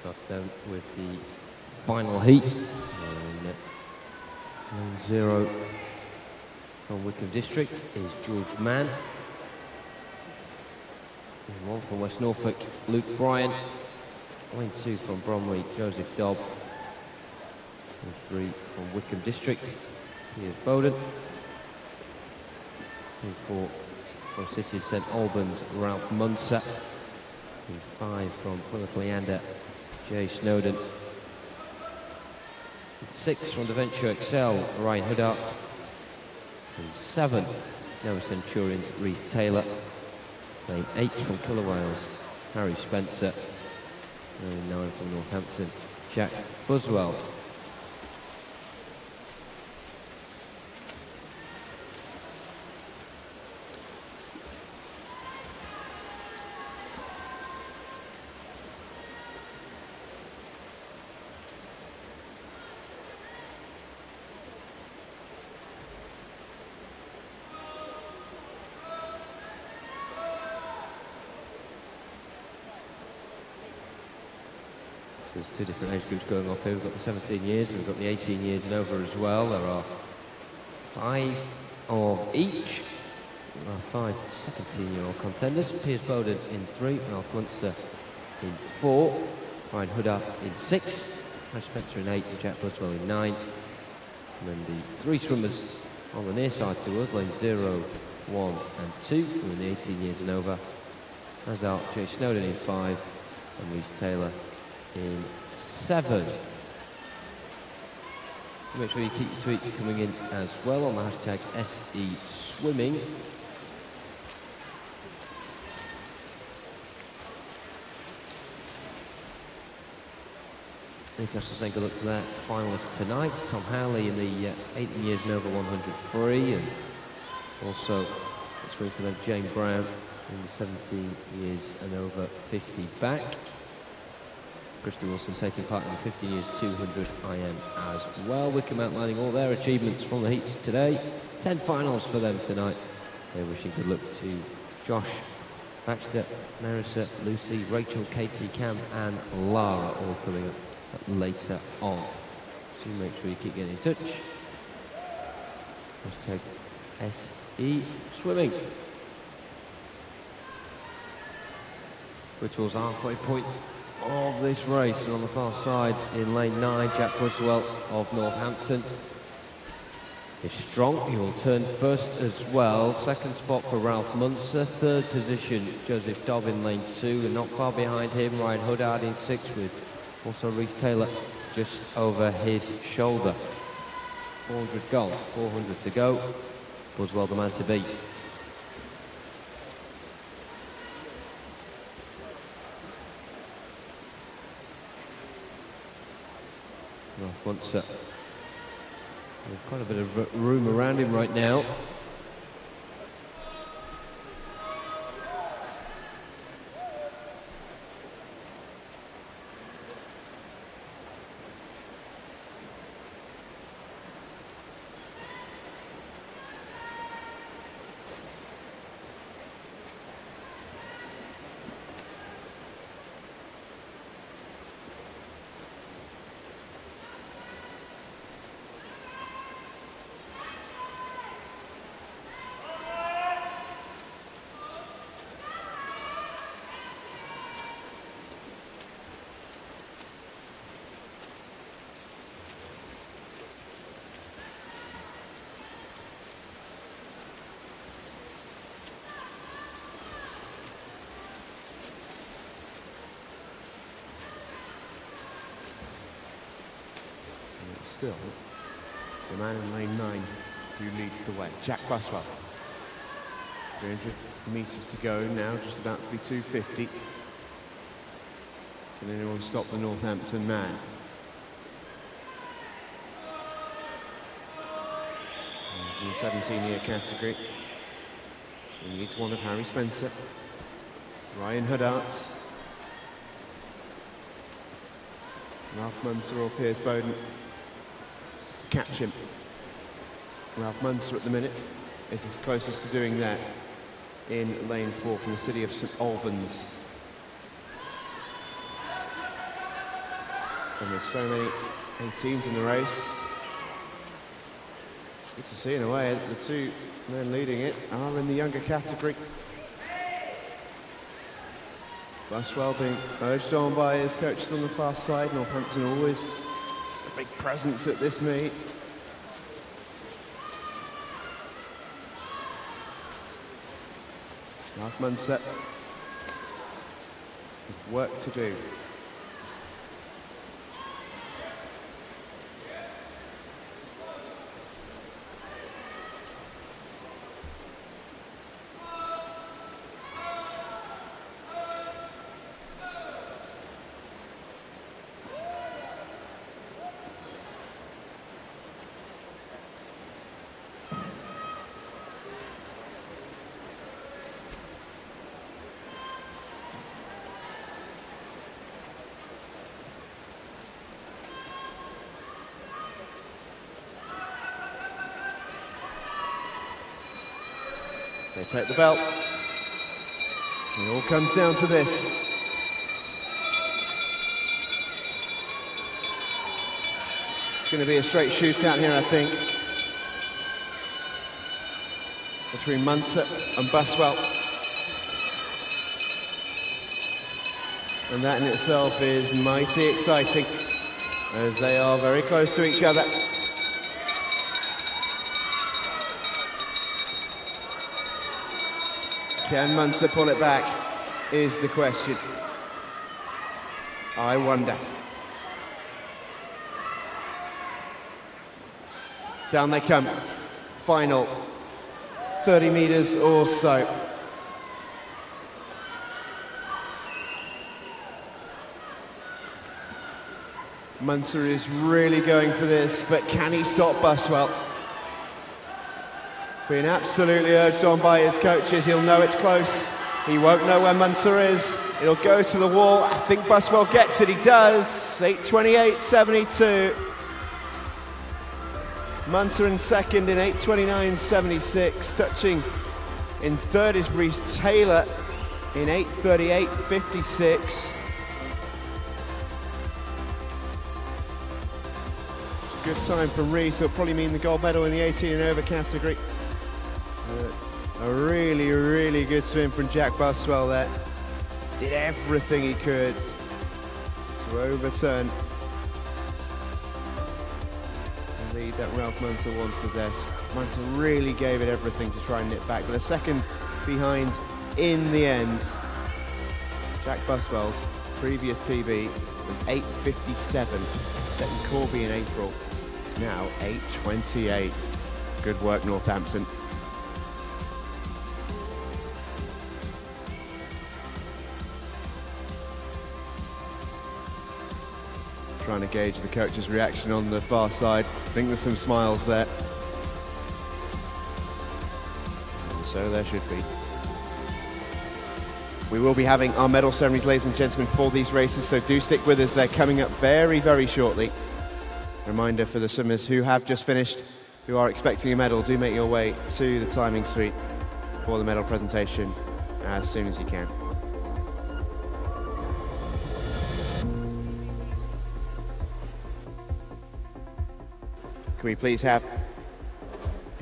Starts then with the final heat. Lane 0 from Wickham District is George Mann. Lane 1 from West Norfolk, Luke Bryan. Lane 2 from Bromley, Joseph Dobb. Lane 3 from Wickham District, here's Bowden. Lane 4 from City of St Albans, Ralph Munser. Lane 5 from Plymouth Leander, Jay Snowden. 6 from the Venture Excel, Ryan Huddart. And 7, Nova Centurions, Reece Taylor. Lane 8 from Killer Wales, Harry Spencer. Lane 9 from Northampton, Jack Buswell. There's 2 different age groups going off here. We've got the 17 years and we've got the 18 years and over as well. There are 5 of each. 5 17-year-old contenders. Piers Bowden in 3, Ralph Munster in 4, Ryan Huddart in 6, Harry Spencer in 8, and Jack Buswell in 9. And then the 3 swimmers on the near side to us, lanes 0, 1 and 2, who are in the 18 years and over. As are Jay Snowden in 5 and Reece Taylor in 7. Make sure you keep your tweets coming in as well on the hashtag SE Swimming. Newcastle saying good luck to their finalists tonight. Tom Howley in the 18 years and over 100 free, and also swim for them Jane Brown in the 17 years and over 50 back. Christy Wilson taking part in the 15 years 200 IM as well. Wickham outlining all their achievements from the heats today. 10 finals for them tonight. They're wishing good luck to Josh, Baxter, Marissa, Lucy, Rachel, Katie, Cam and Lara, all coming up later on. So make sure you keep getting in touch. Hashtag SE Swimming. We're towards the halfway point of this race, and on the far side in lane 9, Jack Buswell of Northampton is strong. He will turn first as well. Second spot for Ralph Munster. Third position, Joseph Dobb in lane 2, and not far behind him, Ryan Huddart in 6, with also Reece Taylor just over his shoulder. 400 gone, 400 to go. Buswell the man to beat. Ralph Munster There's quite a bit of room around him right now. Still, the man in lane 9 who leads the way, Jack Buswell. 300 metres to go now, just about to be 250. Can anyone stop the Northampton man? He's in the 17-year category. So he needs one of Harry Spencer, Ryan Huddarts, Ralph Munster or Piers Bowden. Catch him. Ralph Munster at the minute is as closest to doing that in lane 4 from the city of St Albans. And there's so many 18s in the race. Good to see in a way that the two men leading it are in the younger category. Buswell being urged on by his coaches on the far side. Northampton always a big presence at this meet. Ralph Munster with work to do. They take the belt. It all comes down to this. It's going to be a straight shootout here, I think, between Munster and Buswell. And that in itself is mighty exciting, as they are very close to each other. Can Munster pull it back, is the question. I wonder. Down they come. Final 30 metres or so. Munster is really going for this, but can he stop Buswell? Being absolutely urged on by his coaches, he'll know it's close. He won't know where Munster is. It'll go to the wall. I think Buswell gets it. He does. 8:28.72. Munster in second in 8:29.76. Touching in third is Reece Taylor in 8:38.56. Good time from Reece. It'll probably mean the gold medal in the 18 and over category. A really, really good swim from Jack Buswell there. Did everything he could to overturn the lead that Ralph Munster once possessed. Munster really gave it everything to try and nip back, but a second behind in the end. Jack Buswell's previous PB was 8:57, set in Corby in April. It's now 8:28. Good work, Northampton. trying to gauge the coach's reaction on the far side. I think there's some smiles there. And so there should be. We will be having our medal ceremonies, ladies and gentlemen, for these races, so do stick with us. They're coming up very, very shortly. Reminder for the swimmers who have just finished, who are expecting a medal, do make your way to the timing suite for the medal presentation as soon as you can. Can we please have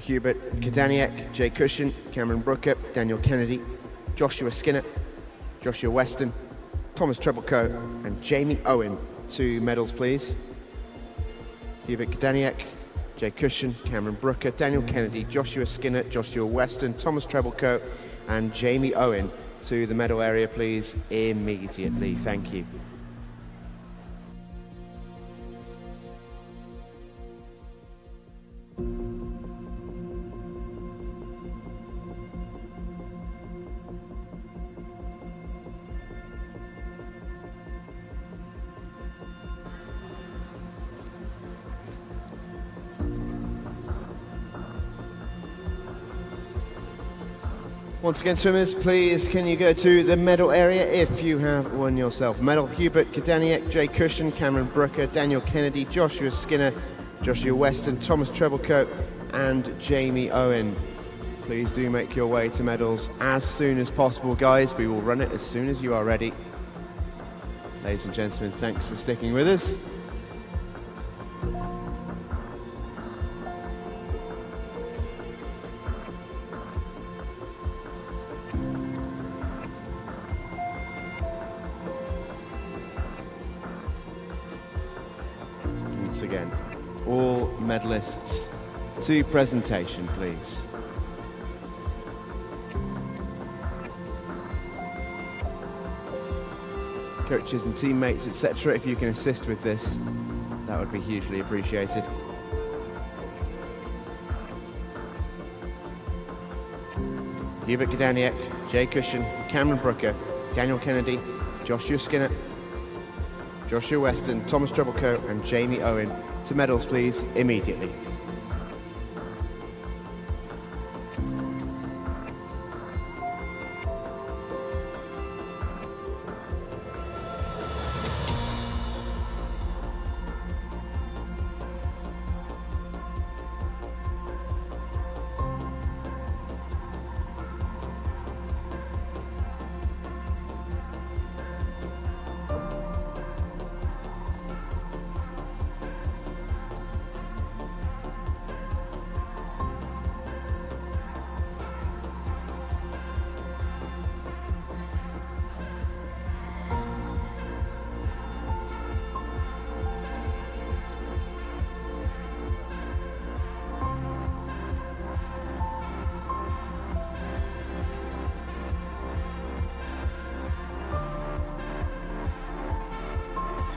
Hubert Kadaniak, Jay Cushion, Cameron Brooker, Daniel Kennedy, Joshua Skinner, Joshua Weston, Thomas Treblecoat and Jamie Owen to medals, please. Hubert Kadaniak, Jay Cushion, Cameron Brooker, Daniel Kennedy, Joshua Skinner, Joshua Weston, Thomas Treblecoat and Jamie Owen to the medal area, please, immediately. Thank you. Once again, swimmers, please can you go to the medal area if you have one yourself. Medal Hubert Kadaniak, Jay Cushion, Cameron Brooker, Daniel Kennedy, Joshua Skinner, Joshua Weston, Thomas Treblecoat and Jamie Owen. Please do make your way to medals as soon as possible, guys. We will run it as soon as you are ready. Ladies and gentlemen, thanks for sticking with us. Again, all medalists to presentation, please. Coaches and teammates, etc., if you can assist with this, that would be hugely appreciated. Hubert Kadaniak, Jay Cushion, Cameron Brooker, Daniel Kennedy, Joshua Skinner, Joshua Weston, Thomas Treblecoat and Jamie Owen to medals, please, immediately.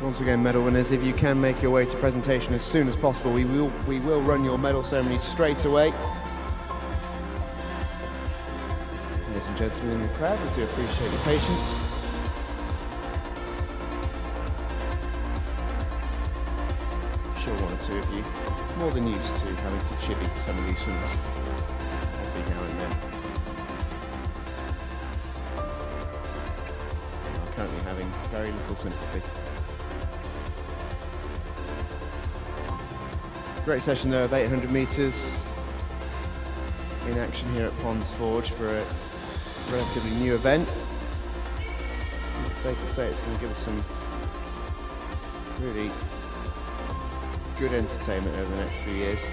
Once again, medal winners, if you can make your way to presentation as soon as possible, we will run your medal ceremony straight away. Ladies and gentlemen in the crowd, we do appreciate your patience. I'm sure one or two of you more than used to having to chivvy some of these swimmers every now and then. I'm currently having very little sympathy. Great session though of 800 metres in action here at Ponds Forge for a relatively new event. It's safe to say it's going to give us some really good entertainment over the next few years.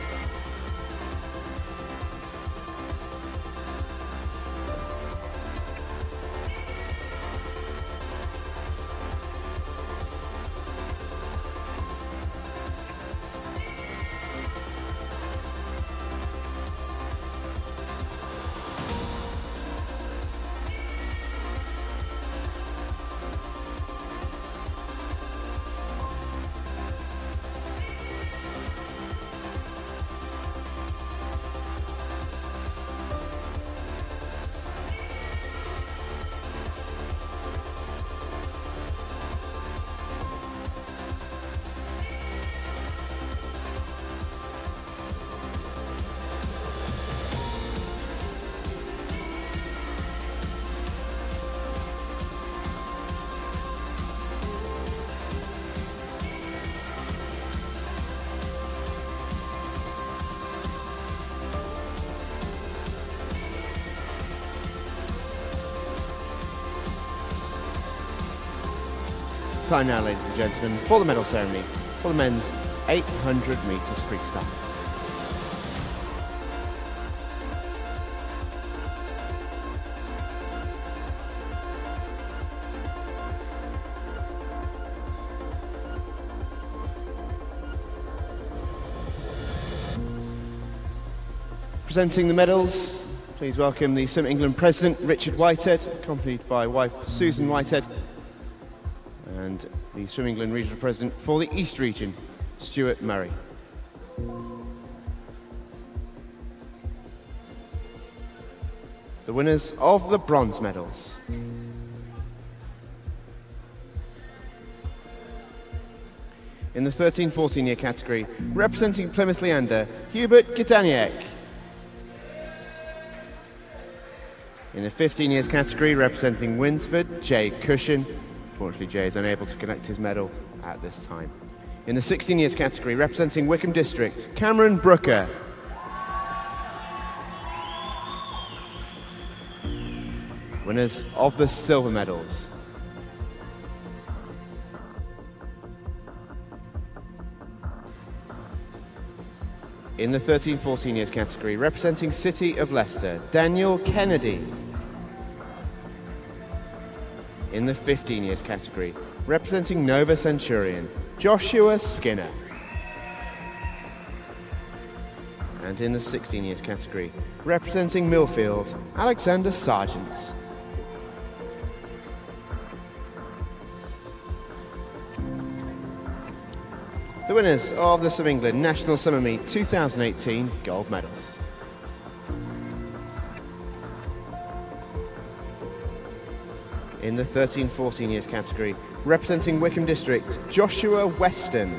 Time now, ladies and gentlemen, for the medal ceremony for the men's 800 metres freestyle. Presenting the medals, please welcome the Swim England President, Richard Whitehead, accompanied by wife Susan Whitehead, and the Swim England Regional President for the East Region, Stuart Murray. The winners of the bronze medals. In the 13-14 year category, representing Plymouth Leander, Hubert Gedaniek. In the 15 years category, representing Winsford, Jay Cushion. Unfortunately, Jay is unable to collect his medal at this time. In the 16 years category, representing Wickham District, Cameron Brooker. Winners of the silver medals. In the 13-14 years category, representing City of Leicester, Daniel Kennedy. In the 15 years category, representing Nova Centurion, Joshua Skinner. And in the 16 years category, representing Millfield, Alexander Sargent. The winners of the Swim England National Summer Meet 2018 gold medals. In the 13-14 years category, representing Wickham District, Joshua Weston.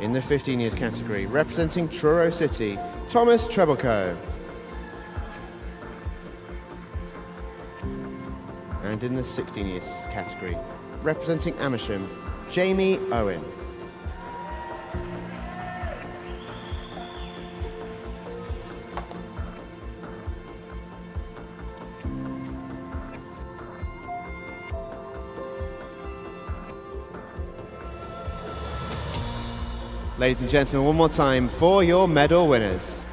In the 15 years category, representing Truro City, Thomas Trebleco. And in the 16 years category, representing Amersham, Jamie Owen. Ladies and gentlemen, one more time for your medal winners.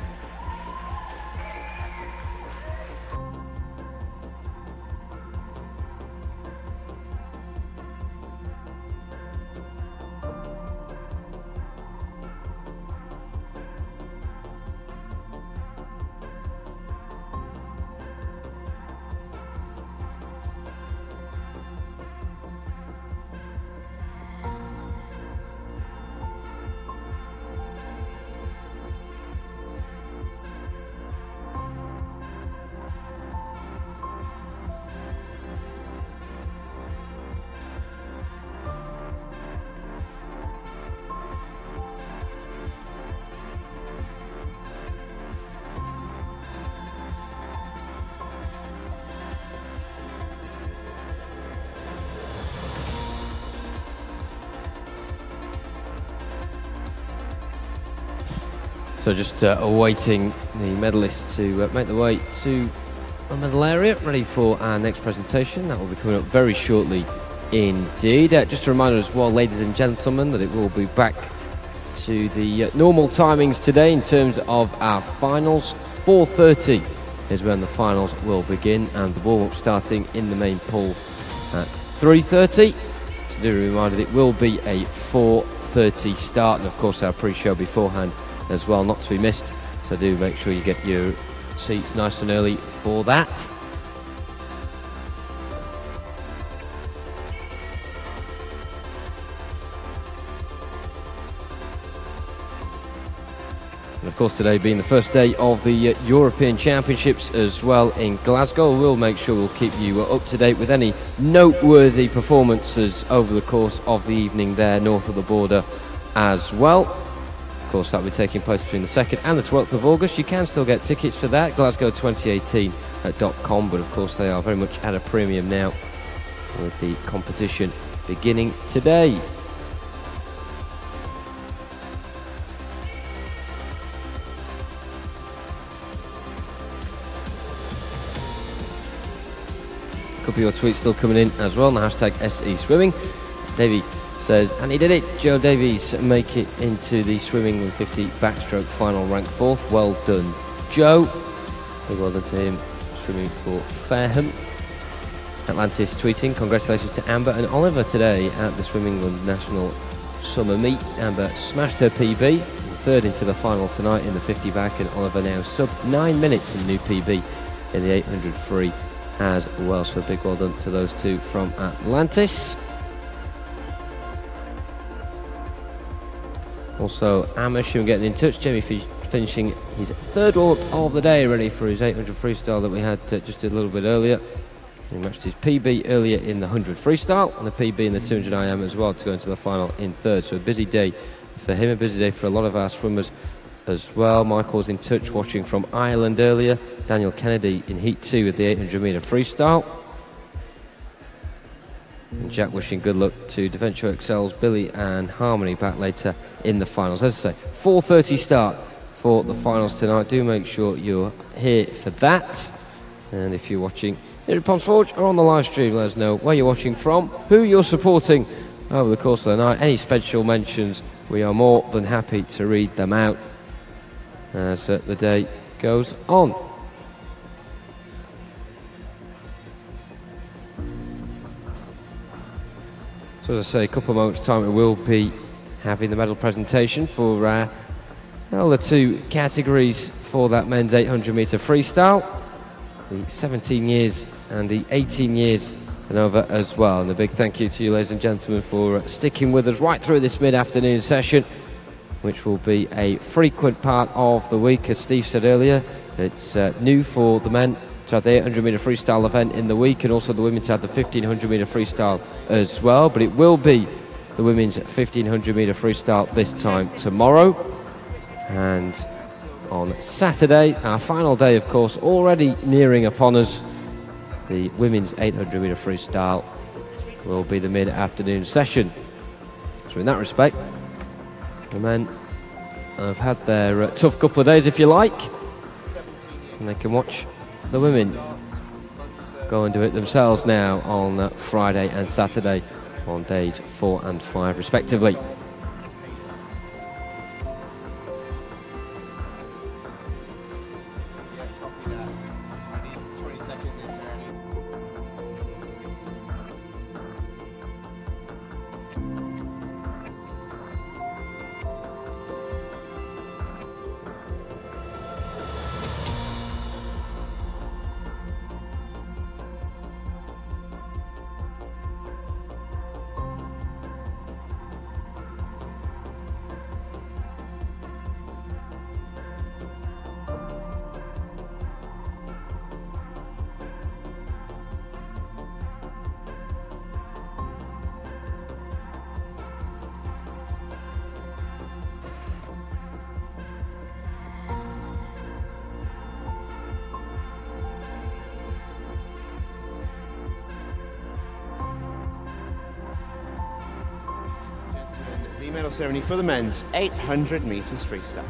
So just awaiting the medalists to make their way to the medal area, ready for our next presentation. That will be coming up very shortly indeed. Just a reminder as well, ladies and gentlemen, that it will be back to the normal timings today in terms of our finals. 4:30 is when the finals will begin, and the warm-up starting in the main pool at 3:30. So do be reminded it will be a 4:30 start, and of course our pre-show beforehand as well, not to be missed. So do make sure you get your seats nice and early for that. And of course, today being the first day of the European Championships as well in Glasgow, we'll make sure we'll keep you up to date with any noteworthy performances over the course of the evening there north of the border as well. Of course, that will be taking place between the 2nd and the 12th of August. You can still get tickets for that, glasgow2018.com, but of course they are very much at a premium now with the competition beginning today. Of couple of your tweets still coming in as well on the hashtag SE Swimming. Davey says, and he did it. Joe Davies make it into the swimming 150 backstroke final, rank 4th. Well done, Joe. Big well done to him, swimming for Fareham. Atlantis tweeting, congratulations to Amber and Oliver today at the Swim England National Summer Meet. Amber smashed her PB, third into the final tonight in the 50 back, and Oliver now sub 9 minutes in new PB in the 800 free as well. So a big well done to those two from Atlantis. Also, Amersham getting in touch. Jamie finishing his third warm-up of the day, ready for his 800 freestyle that we had just a little bit earlier. He matched his PB earlier in the 100 freestyle and a PB in the 200 IM as well to go into the final in third. So a busy day for him, a busy day for a lot of our swimmers as well. Michael's in touch watching from Ireland earlier. Daniel Kennedy in heat 2 with the 800 metre freestyle. And Jack wishing good luck to Defensio Excel's Billy and Harmony back later in the finals. As I say, 4:30 start for the finals tonight. Do make sure you're here for that. And if you're watching here at Ponds Forge or on the live stream, let us know where you're watching from, who you're supporting over the course of the night. Any special mentions, we are more than happy to read them out as the day goes on. So as I say, a couple of moments' time, we will be having the medal presentation for the two categories for that men's 800 metre freestyle. The 17 years and the 18 years and over as well. And a big thank you to you, ladies and gentlemen, for sticking with us right through this mid-afternoon session, which will be a frequent part of the week. As Steve said earlier, it's new for the men to have the 800 metre freestyle event in the week, and also the women to have the 1500 metre freestyle as well. But it will be the women's 1500 metre freestyle this time tomorrow. And on Saturday, our final day, of course, already nearing upon us, the women's 800 metre freestyle will be the mid-afternoon session. So in that respect, the men have had their tough couple of days, if you like, and they can watch the women go and do it themselves now on Friday and Saturday on days 4 and 5 respectively. Medal ceremony for the men's 800 metres freestyle.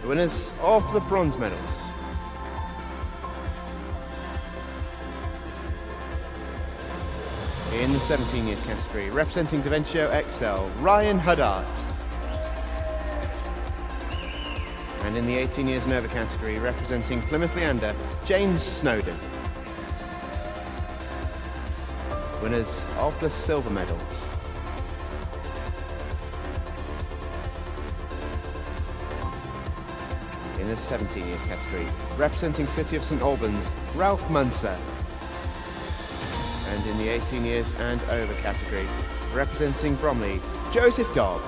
The winners of the bronze medals. In the 17 years category, representing Defensio Excel, Ryan Huddart. And in the 18 years and over category, representing Plymouth Leander, James Snowden. Winners of the silver medals. In the 17 years category, representing City of St Albans, Ralph Munser. And in the 18 years and over category, representing Bromley, Joseph Dobb.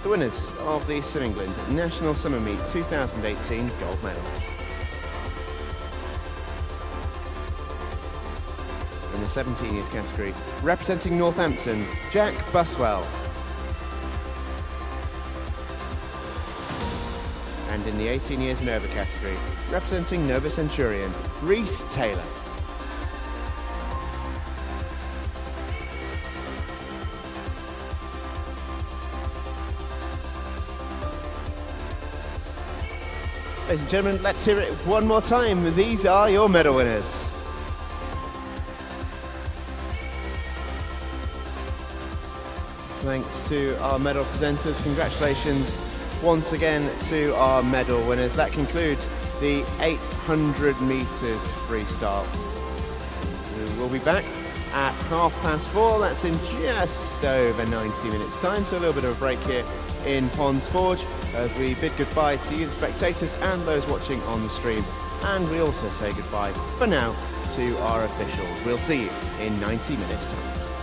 The winners of the Swim England National Summer Meet 2018 gold medals. In the 17 years category, representing Northampton, Jack Buswell. And in the 18 years and over category, representing Nova Centurion, Reese Taylor. Ladies and gentlemen, let's hear it one more time. These are your medal winners. Thanks to our medal presenters. Congratulations once again to our medal winners. That concludes the 800 meters freestyle. We will be back at 4:30. That's in just over 90 minutes time, so a little bit of a break here in Ponds Forge as we bid goodbye to you, the spectators, and those watching on the stream. And we also say goodbye for now to our officials. We'll see you in 90 minutes time.